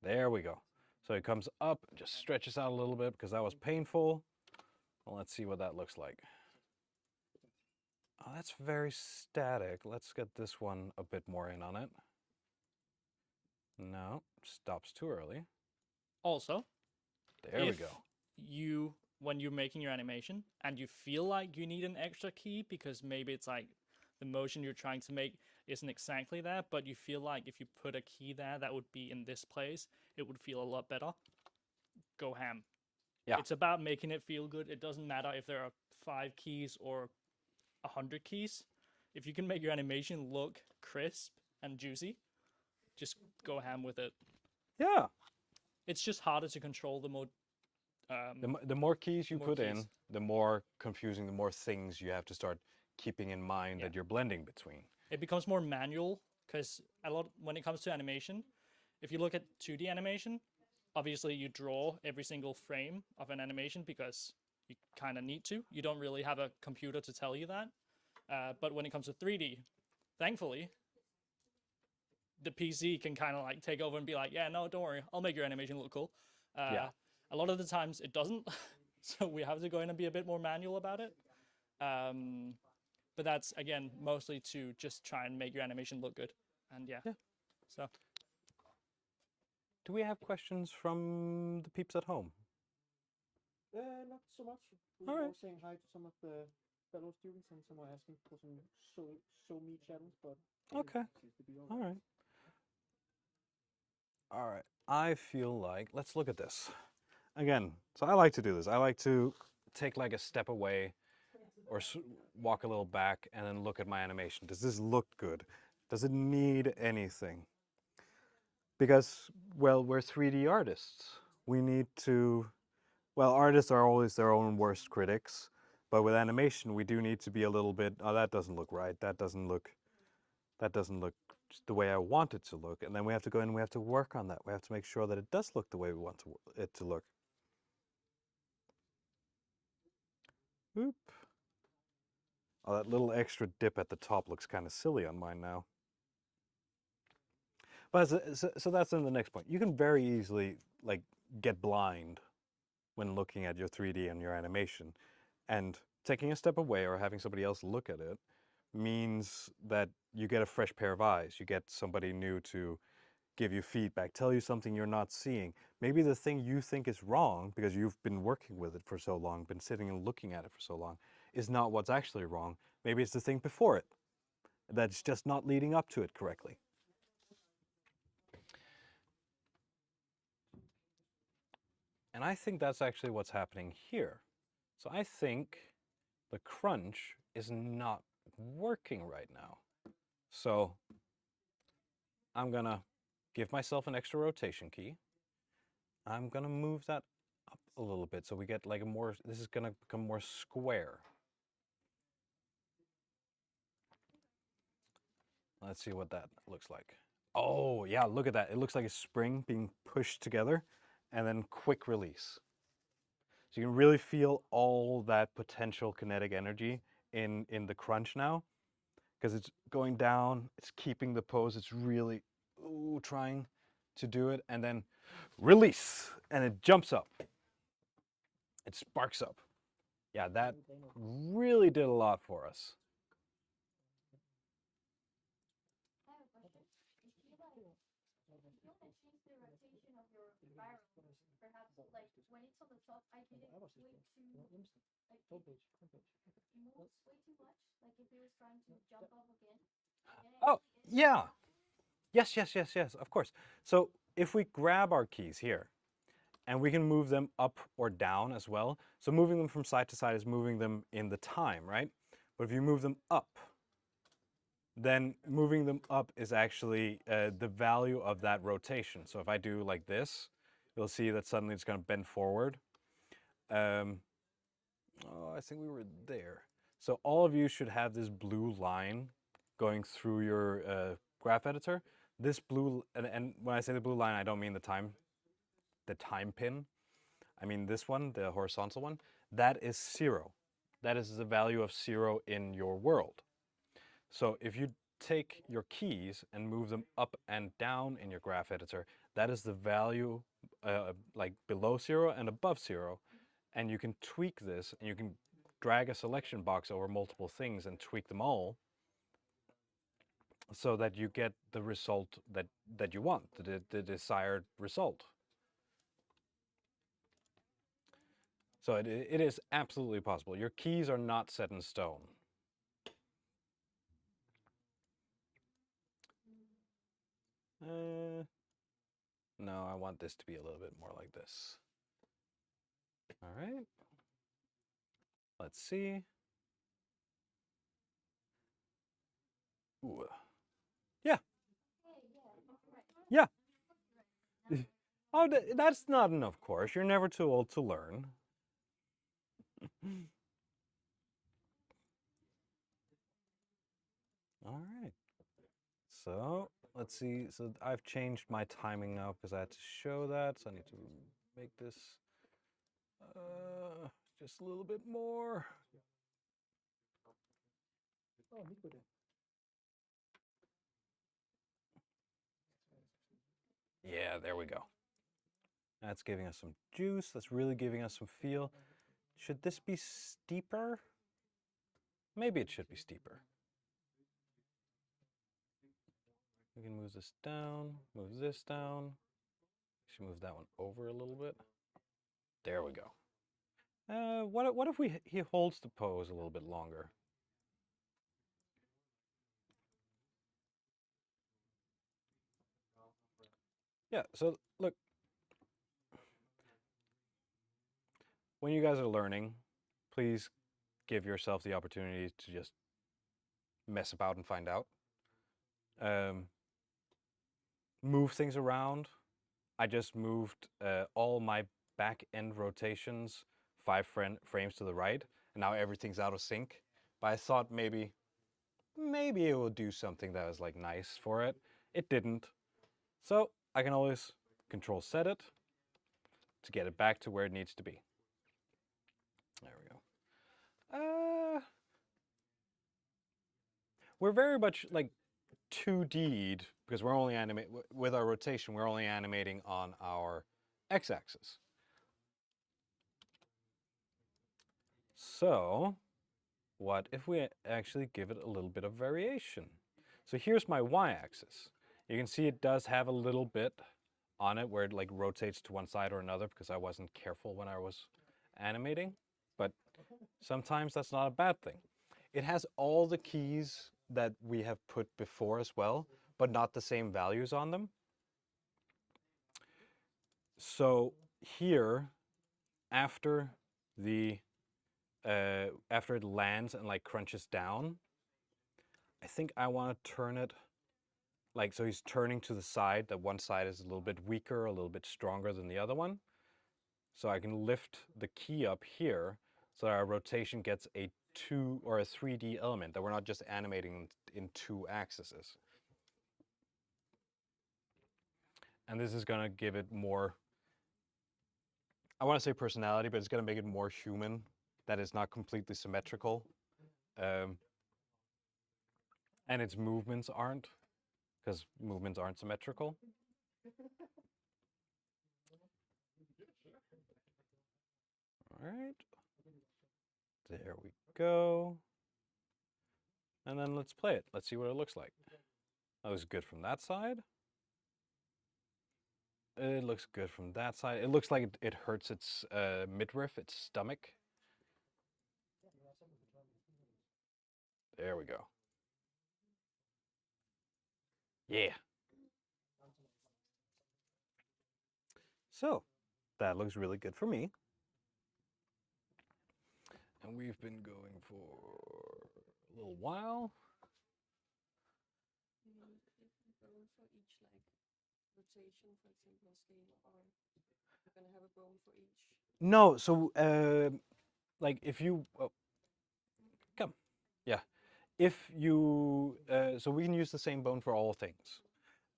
There we go. So he comes up, just stretches out a little bit because that was painful. Well, let's see what that looks like. Oh, that's very static. Let's get this one a bit more in on it. No, stops too early. Also, There we go. When you're making your animation and you feel like you need an extra key because maybe it's like the motion you're trying to make isn't exactly there, but you feel like if you put a key there that would be in this place, it would feel a lot better. Go ham. Yeah. It's about making it feel good. It doesn't matter if there are 5 keys or 100 keys. If you can make your animation look crisp and juicy, just go ham with it. Yeah. It's just harder to control the more The more keys you put keys. in, the more confusing, the more things you have to start keeping in mind that you're blending between. It becomes more manual because when it comes to animation, if you look at 2D animation, obviously you draw every single frame of an animation because you kind of need to. You don't really have a computer to tell you that. But when it comes to 3D, thankfully, the PC can kind of like take over and be like, yeah, no, don't worry, I'll make your animation look cool. Yeah. A lot of the times it doesn't, so we have to go in and be a bit more manual about it. But that's, again, mostly to just try and make your animation look good. And yeah. So. Do we have questions from the peeps at home? Not so much. We were all saying hi to some of the fellow students, and some were asking for some show me channels, but okay. All right. All right. I feel like, let's look at this. Again, so I like to do this. I like to take like a step away or walk a little back and then look at my animation. Does this look good? Does it need anything? Because, well, we're 3D artists. We need to, well, artists are always their own worst critics. But with animation, we do need to be a little bit, oh, that doesn't look right. That doesn't look the way I want it to look. And then we have to go in and we have to work on that. We have to make sure that it does look the way we want it to look. Oop. Oh, that little extra dip at the top looks kind of silly on mine now. But so that's then the next point. You can very easily like get blind when looking at your 3D and your animation. And taking a step away or having somebody else look at it means that you get a fresh pair of eyes. You get somebody new to give you feedback, tell you something you're not seeing. Maybe the thing you think is wrong because you've been working with it for so long, been sitting and looking at it for so long, is not what's actually wrong. Maybe it's the thing before it that's just not leading up to it correctly. And I think that's actually what's happening here. So I think the crunch is not working right now. So I'm gonna give myself an extra rotation key. I'm gonna move that up a little bit so we get like a more, this is gonna become more square. Let's see what that looks like. Oh yeah, look at that. It looks like a spring being pushed together and then quick release. So you can really feel all that potential kinetic energy in the crunch now, because it's going down, it's keeping the pose, it's really trying to do it, and then release, and it jumps up. It sparks up. Yeah, that really did a lot for us. Perhaps like when it's on the top, I did it way too like it moves way too much. Like if it was trying to jump off again. Oh yeah, yes, of course. So if we grab our keys here And we can move them up or down as well. So moving them from side to side is moving them in the time, right? But if you move them up, then moving them up is actually the value of that rotation. So if I do like this, you'll see that suddenly it's going to bend forward. Oh, I think we were there. So all of you should have this blue line going through your graph editor. This blue, and when I say the blue line, I don't mean the time pin. I mean this one, the horizontal one. That is 0. That is the value of 0 in your world. So if you take your keys and move them up and down in your graph editor, that is the value like below 0 and above 0. And you can tweak this, and you can drag a selection box over multiple things and tweak them all so that you get the result that you want, the desired result. So it is absolutely possible. Your keys are not set in stone. No, I want this to be a little bit more like this. All right. Let's see. Ooh. Yeah. Yeah. Oh, that's not enough course. You're never too old to learn. All right. So let's see. So I've changed my timing now because I had to show that. So I need to make this just a little bit more. Oh, Nico then. Yeah, there we go. That's giving us some juice. That's really giving us some feel. Should this be steeper? Maybe it should be steeper. We can move this down, move this down. Should move that one over a little bit. There we go. What if he holds the pose a little bit longer? Yeah, so look, when you guys are learning, please give yourself the opportunity to just mess about and find out. Move things around. I just moved all my back end rotations 5 frames to the right, and now everything's out of sync. But I thought maybe it will do something that was like nice for it. It didn't. So I can always control set it to get it back to where it needs to be. There we go. We're very much like 2D'd because we're only with our rotation, we're only animating on our x-axis. So what if we actually give it a little bit of variation? So here's my y-axis. You can see it does have a little bit on it where it like rotates to one side or another because I wasn't careful when I was animating, but sometimes that's not a bad thing. It has all the keys that we have put before as well, but not the same values on them. So here, after it lands and like crunches down, I think I want to turn it like so he's turning to the side, that one side is a little bit weaker, a little bit stronger than the other one. So I can lift the key up here so that our rotation gets a 2 or a 3D element, that we're not just animating in 2 axes. And this is going to give it more, I want to say personality, but it's going to make it more human, that it's not completely symmetrical. And its movements aren't, because movements aren't symmetrical. All right. There we go. And then let's play it. Let's see what it looks like. That was good from that side. It looks good from that side. It looks like it hurts its midriff, its stomach. There we go. Yeah. So That looks really good for me. And we've been going for a little while. Different bone for each like rotation, for example, scale, or you're gonna have a bone for each. No, so like if you come, yeah, if you so we can use the same bone for all things.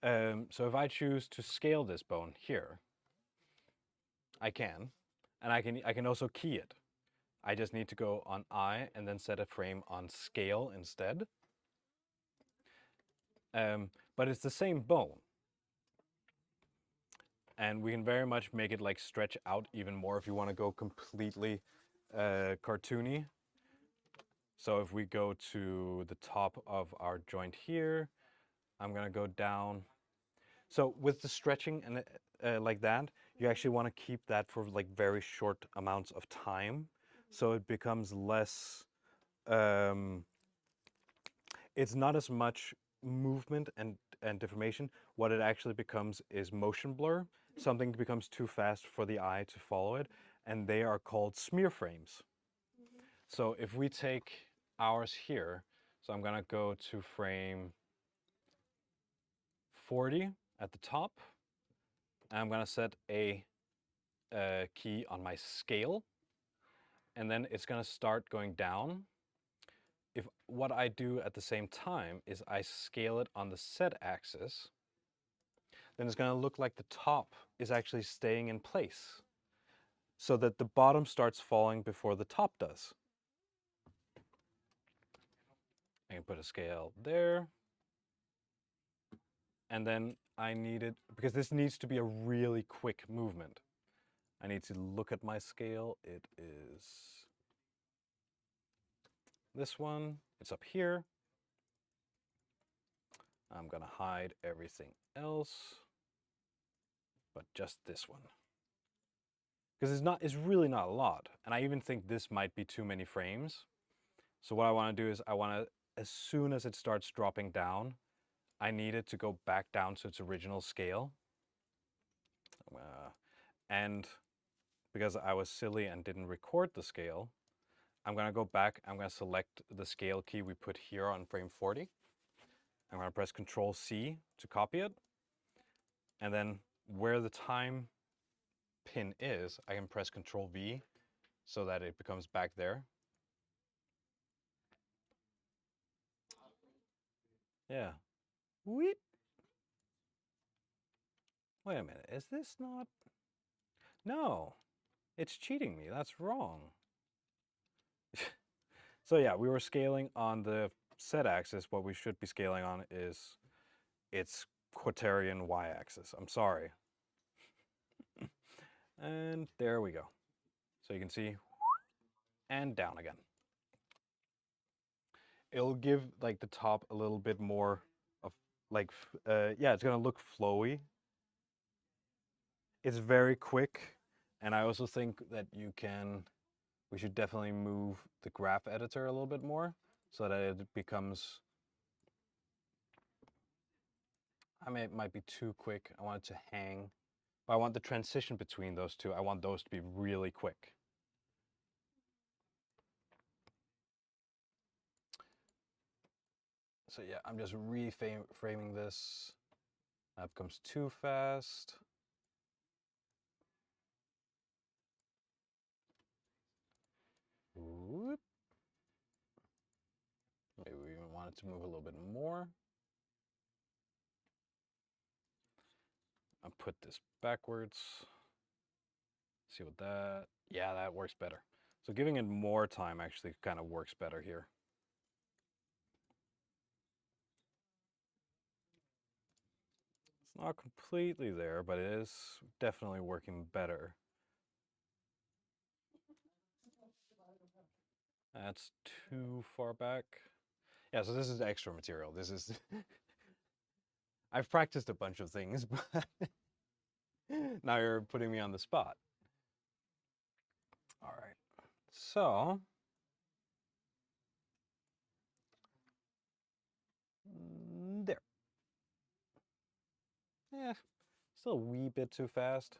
So if I choose to scale this bone here, I can, and I can also key it. I just need to go on I and then set a frame on scale instead. But it's the same bone. And we can very much make it like stretch out even more if you want to go completely cartoony. So if we go to the top of our joint here, I'm going to go down. So with the stretching and like that, you actually want to keep that for like very short amounts of time. So it becomes less, it's not as much movement and deformation. What it actually becomes is motion blur. Something becomes too fast for the eye to follow it, and they are called smear frames. So if we take ours here, so I'm gonna go to frame 40 at the top, and I'm gonna set a key on my scale, and then it's gonna start going down. If what I do at the same time is I scale it on the Z axis, then it's going to look like the top is actually staying in place so that the bottom starts falling before the top does. I can put a scale there. And then I need it, because this needs to be a really quick movement. I need to look at my scale. It is this one. It's up here. I'm going to hide everything else, but just this one. Because it's really not a lot. And I even think this might be too many frames. So what I want to do is I want to, as soon as it starts dropping down, I need it to go back down to its original scale. And because I was silly and didn't record the scale, I'm going to go back. I'm going to select the scale key we put here on frame 40. I'm going to press Control C to copy it. And then where the time pin is, I can press Control V so that it becomes back there. Yeah. Whoop. Wait a minute, is this not? No, it's cheating me, that's wrong. So yeah, we were scaling on the Z axis. What we should be scaling on is its quaternion Y axis. I'm sorry. And there we go. So you can see, and down again. It'll give like the top a little bit more of like, yeah, it's gonna look flowy. It's very quick, and I also think that we should definitely move the graph editor a little bit more so that it becomes, I mean, it might be too quick. I want it to hang, but I want the transition between those two. I want those to be really quick. So yeah, I'm just reframing this. That becomes too fast. Whoop. Maybe we even want it to move a little bit more. I'll put this backwards. See what that, yeah, that works better. So giving it more time actually kind of works better here. It's not completely there, but it is definitely working better. That's too far back. Yeah, so this is extra material. This is, I've practiced a bunch of things, but now you're putting me on the spot. All right, so there. Yeah, still a wee bit too fast.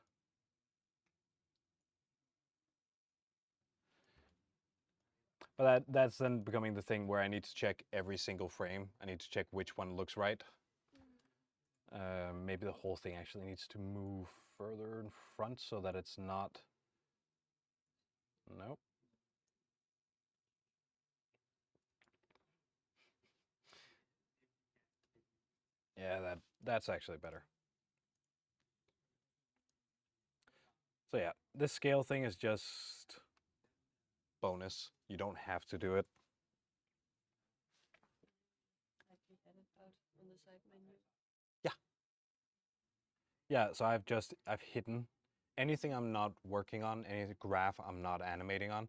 But that's then becoming the thing where I need to check every single frame. I need to check which one looks right. Maybe the whole thing actually needs to move further in front so that it's not... Nope. Yeah, that's actually better. So yeah, this scale thing is just bonus. You don't have to do it. Like we had it out on the side menu. Yeah, so I've hidden anything I'm not working on, any graph I'm not animating on,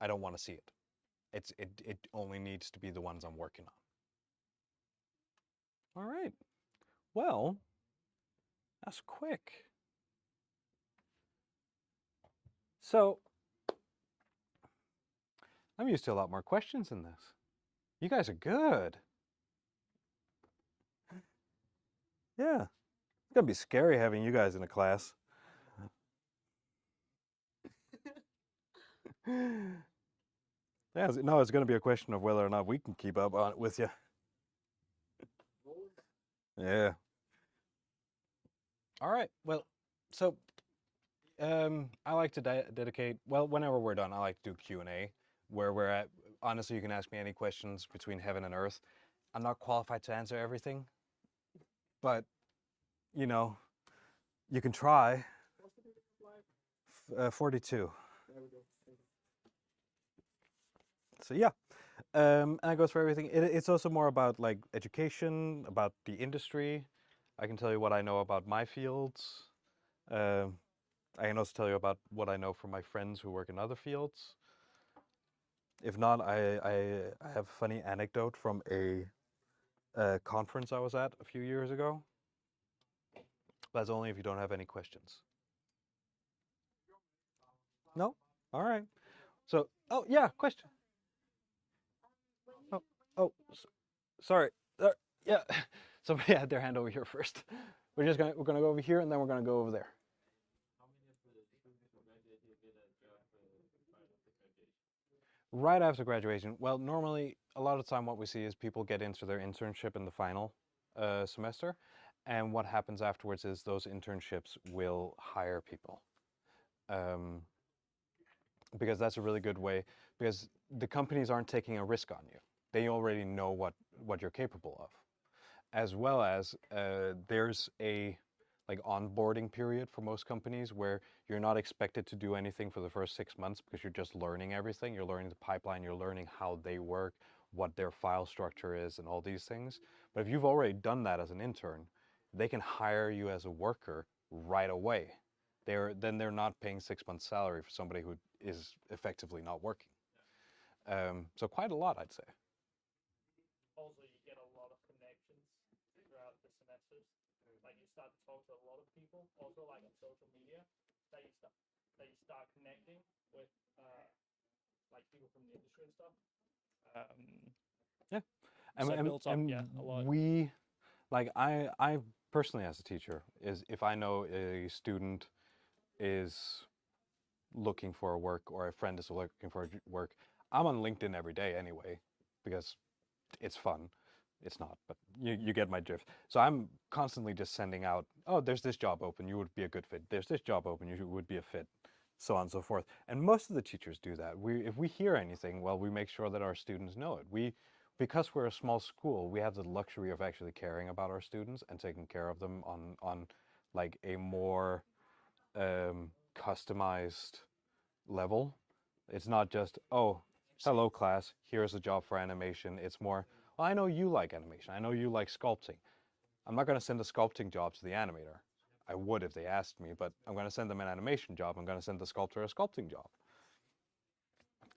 I don't want to see it. It only needs to be the ones I'm working on. All right. Well, that's quick. So I'm used to a lot more questions than this. You guys are good. Yeah. It's gonna be scary having you guys in a class. Yeah, no, it's gonna be a question of whether or not we can keep up on it with you. Yeah. All right. Well, so I like to dedicate, well, whenever we're done, I like to do Q&A, where we're at. Honestly, you can ask me any questions between heaven and earth. I'm not qualified to answer everything, but, you know, you can try. 42. There we go. So yeah, and that goes for everything. It's also more about like education, about the industry. I can tell you what I know about my fields. Um, I can also tell you about what I know from my friends who work in other fields. If not, I have a funny anecdote from a conference I was at a few years ago. That's only if you don't have any questions. No? All right. So, oh yeah, question. Oh, oh, sorry. Yeah, somebody had their hand over here first. We're gonna go over here and then we're gonna go over there. Right after graduation, well, normally a lot of the time what we see is people get into their internship in the final semester, and what happens afterwards is those internships will hire people. Because that's a really good way, because the companies aren't taking a risk on you. They already know what you're capable of. As well as there's a like onboarding period for most companies where you're not expected to do anything for the first 6 months because you're just learning everything. You're learning the pipeline, you're learning how they work, what their file structure is, and all these things. But if you've already done that as an intern, they can hire you as a worker right away. Then they're not paying 6 months salary for somebody who is effectively not working. So quite a lot, I'd say. Also, you get a lot of connections throughout the semesters. Like you start to talk to a lot of people. Also, like on social media, that you start connecting with like people from the industry and stuff. Yeah, So it builds up, yeah, a lot. We, like I personally as a teacher, is if I know a student is looking for work or a friend is looking for work, I'm on LinkedIn every day anyway, because it's fun. It's not, but you get my drift. So I'm constantly just sending out, oh, there's this job open, you would be a good fit. There's this job open, you would be a fit, so on and so forth. And most of the teachers do that. If we hear anything, well, we make sure that our students know it. Because we're a small school, we have the luxury of actually caring about our students and taking care of them on like a more customized level. It's not just, oh, hello class, here's a job for animation. It's more, well, I know you like animation. I know you like sculpting. I'm not going to send a sculpting job to the animator. I would if they asked me, but I'm going to send them an animation job. I'm going to send the sculptor a sculpting job.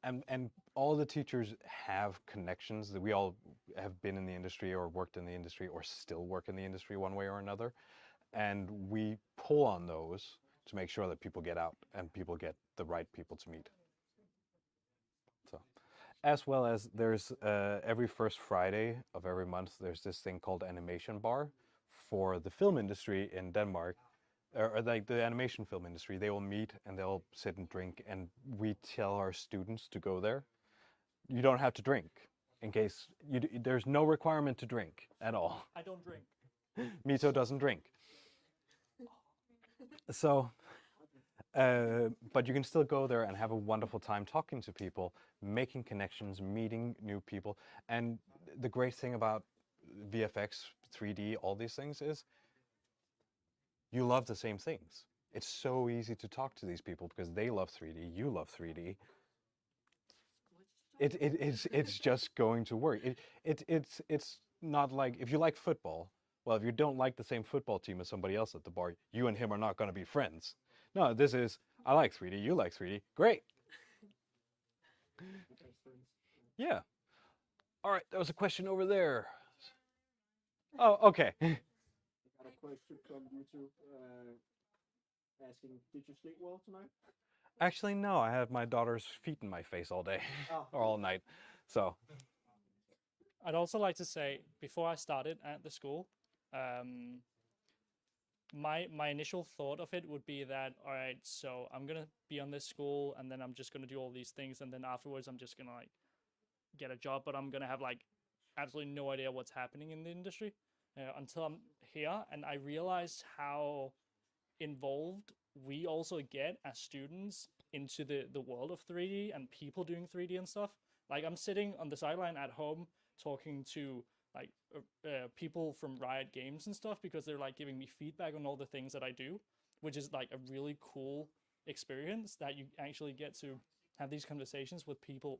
And all the teachers have connections. That we all have been in the industry or worked in the industry or still work in the industry one way or another. And we pull on those to make sure that people get out and people get the right people to meet. So, as well as there's every first Friday of every month, there's this thing called Animation Bar for the film industry in Denmark, or like the animation film industry. They will meet and they'll sit and drink, and we tell our students to go there. you don't have to drink. In case there's no requirement to drink at all. I don't drink. Mito doesn't drink. So, but you can still go there and have a wonderful time talking to people, making connections, meeting new people. And the great thing about VFX, 3D, all these things is you love the same things. It's so easy to talk to these people because they love 3D, you love 3D. It's just going to work. It's not like if you like football. Well, if you don't like the same football team as somebody else at the bar, you and him are not going to be friends. No, this is I like 3D, you like 3D. Great. Yeah. All right, there was a question over there. Oh, okay. I got a question from YouTube asking, did you sleep well tonight? Actually, no, I had my daughter's feet in my face all day or all night. So, I'd also like to say, before I started at the school, my initial thought of it would be that, all right, so I'm gonna be on this school, and then I'm just gonna do all these things, and then afterwards I'm just gonna like get a job, but I'm gonna have like absolutely no idea what's happening in the industry until I'm here, and I realized how involved we also get as students into the world of 3D and people doing 3D and stuff. Like I'm sitting on the sideline at home talking to like people from Riot Games and stuff because they're like giving me feedback on all the things that I do, which is like a really cool experience that you actually get to have these conversations with people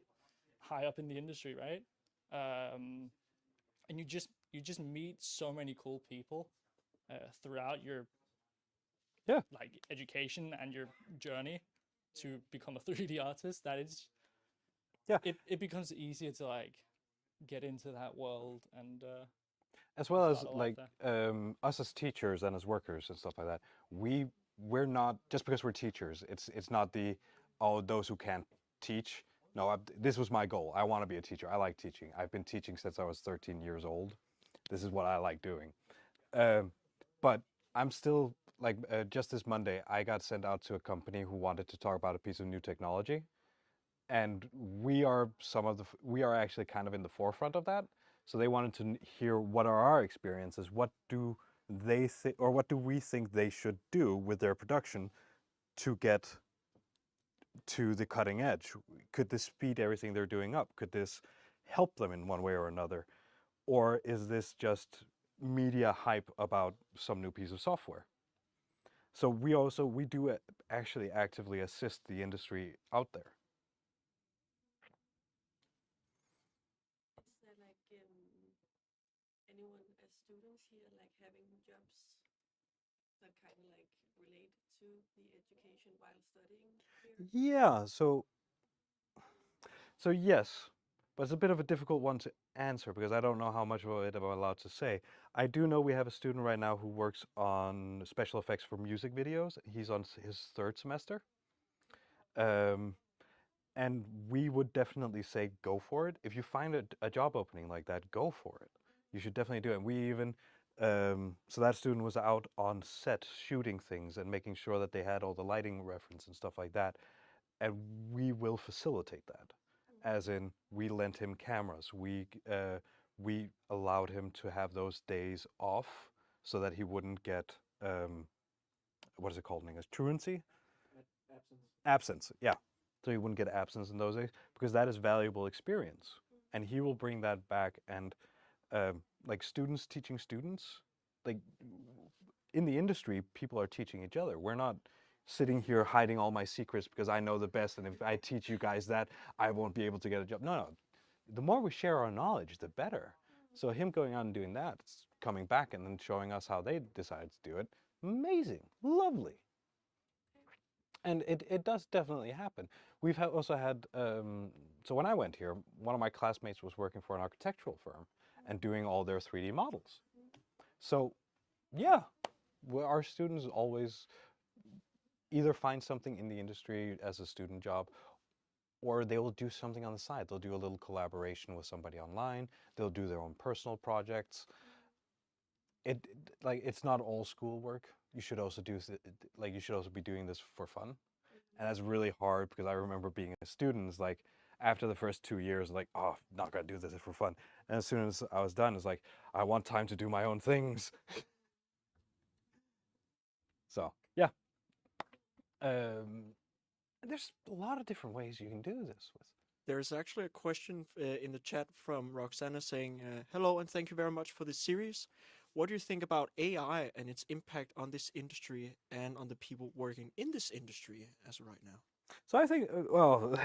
high up in the industry, right? And you just meet so many cool people throughout your yeah. like education and your journey to become a 3D artist that it's it becomes easier to like get into that world and as well as start a like life us as teachers and as workers and stuff like that, we're not just because we're teachers. It's not the those who can't teach. No, this was my goal. I want to be a teacher. I like teaching. I've been teaching since I was 13 years old. This is what I like doing. But I'm still like just this Monday, I got sent out to a company who wanted to talk about a piece of new technology, and we are we are actually kind of in the forefront of that. So they wanted to hear what are our experiences, what do they think, or what do we think they should do with their production to get to the cutting edge. Could this speed everything they're doing up? Could this help them in one way or another? Or is this just media hype about some new piece of software? So we do actually actively assist the industry out there. Is there like anyone as students here like having jobs that kind of like relate to the education while studying here? Yeah, so yes, but it's a bit of a difficult one to answer because I don't know how much of it I'm allowed to say. I do know we have a student right now who works on special effects for music videos. He's on his third semester. And we would definitely say go for it. If you find a job opening like that, go for it. You should definitely do it. And we even, so that student was out on set shooting things and making sure that they had all the lighting reference and stuff like that. And we will facilitate that. As in, we lent him cameras. We allowed him to have those days off so that he wouldn't get, what is it called in English? Truancy? Absence. Absence, yeah. So he wouldn't get absence in those days because that is valuable experience. And he will bring that back. And like students teaching students, like in the industry, people are teaching each other. We're not sitting here hiding all my secrets because I know the best. And if I teach you guys that, I won't be able to get a job. No, no. The more we share our knowledge, the better. So him going out and doing that, coming back and then showing us how they decide to do it, amazing, lovely. And it does definitely happen. We've also had, so when I went here, one of my classmates was working for an architectural firm and doing all their 3D models. So yeah, our students always either find something in the industry as a student job, or they will do something on the side. They'll do a little collaboration with somebody online. They'll do their own personal projects. Like it's not all schoolwork. You should also you should also be doing this for fun. And that's really hard because I remember being a student, it's like after the first 2 years, like, oh, not gonna do this for fun. And as soon as I was done, it's like, I want time to do my own things. So yeah, there's a lot of different ways you can do this with. There's actually a question in the chat from Roxana saying, hello and thank you very much for this series. What do you think about AI and its impact on this industry and on the people working in this industry as of right now? So I think, well,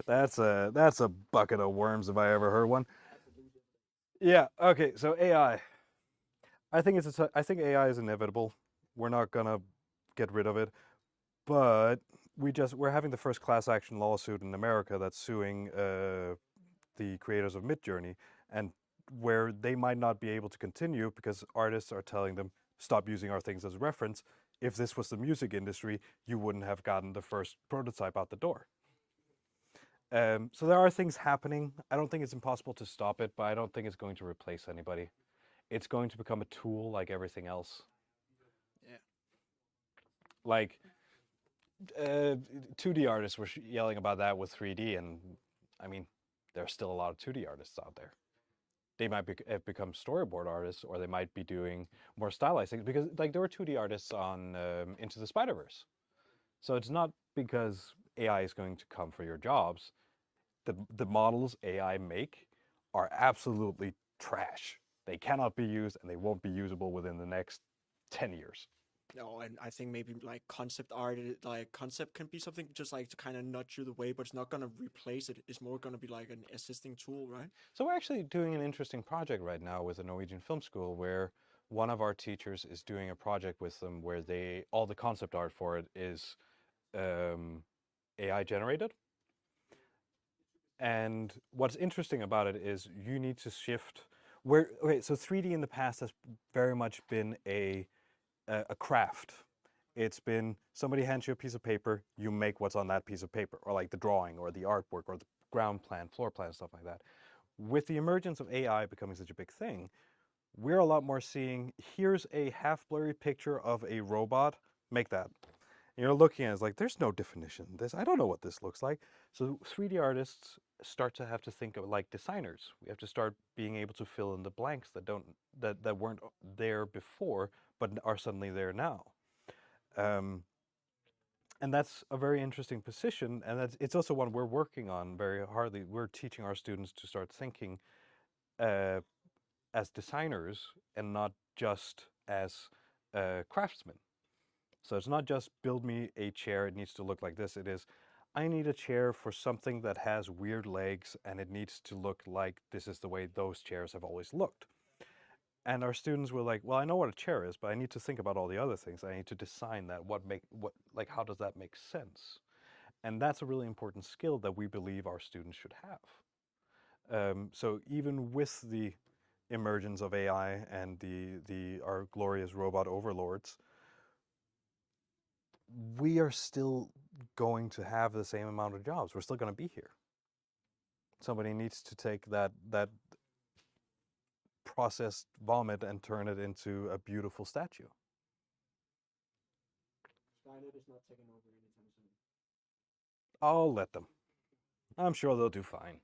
that's a bucket of worms if I ever heard one. Yeah. Okay. So AI. I think I think AI is inevitable. We're not gonna get rid of it, but we're having the first class action lawsuit in America that's suing the creators of Midjourney, and where they might not be able to continue because artists are telling them, stop using our things as reference. If this was the music industry, you wouldn't have gotten the first prototype out the door. So there are things happening. I don't think it's impossible to stop it, but I don't think it's going to replace anybody. It's going to become a tool like everything else. Yeah. Like 2D artists were yelling about that with 3D, and I mean, there's still a lot of 2D artists out there. They might have become storyboard artists, or they might be doing more stylized things, because like there were 2D artists on Into the Spider-Verse. So it's not because AI is going to come for your jobs. The models AI make are absolutely trash. They cannot be used, and they won't be usable within the next 10 years. No, and I think maybe like concept art, like concept can be something just like to kind of nudge you the way, but it's not gonna replace it. It's more gonna be like an assisting tool, right? So we're actually doing an interesting project right now with the Norwegian Film School, where one of our teachers is doing a project with them where all the concept art for it is AI generated. And what's interesting about it is you need to shift okay, so 3D in the past has very much been a craft. It's been somebody hands you a piece of paper, you make what's on that piece of paper, or like the drawing or the artwork or the ground plan, floor plan, stuff like that. With the emergence of AI becoming such a big thing, we're a lot more seeing, here's a half blurry picture of a robot, make that. And you're looking at it, it's like, there's no definition in this. I don't know what this looks like. So 3D artists start to have to think of like designers. We have to start being able to fill in the blanks that weren't there before, but are suddenly there now. And that's a very interesting position, and it's also one we're working on very hardly. We're teaching our students to start thinking as designers and not just as craftsmen. So it's not just build me a chair, it needs to look like this. It is, I need a chair for something that has weird legs, and it needs to look like this is the way those chairs have always looked. And our students were like, well, I know what a chair is, but I need to think about all the other things. I need to design that. How does that make sense? And that's a really important skill that we believe our students should have. So even with the emergence of AI and our glorious robot overlords, we are still going to have the same amount of jobs. We're still going to be here. Somebody needs to take that processed vomit and turn it into a beautiful statue. Skynet is not taking over anytime soon. I'll let them. I'm sure they'll do fine.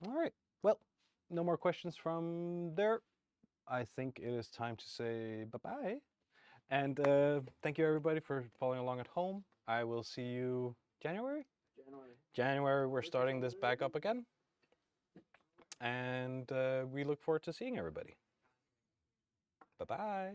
All right. Well, no more questions from there. I think it is time to say bye-bye. And thank you, everybody, for following along at home. I will see you January? January, we're starting this back up again. And we look forward to seeing everybody. Bye-bye.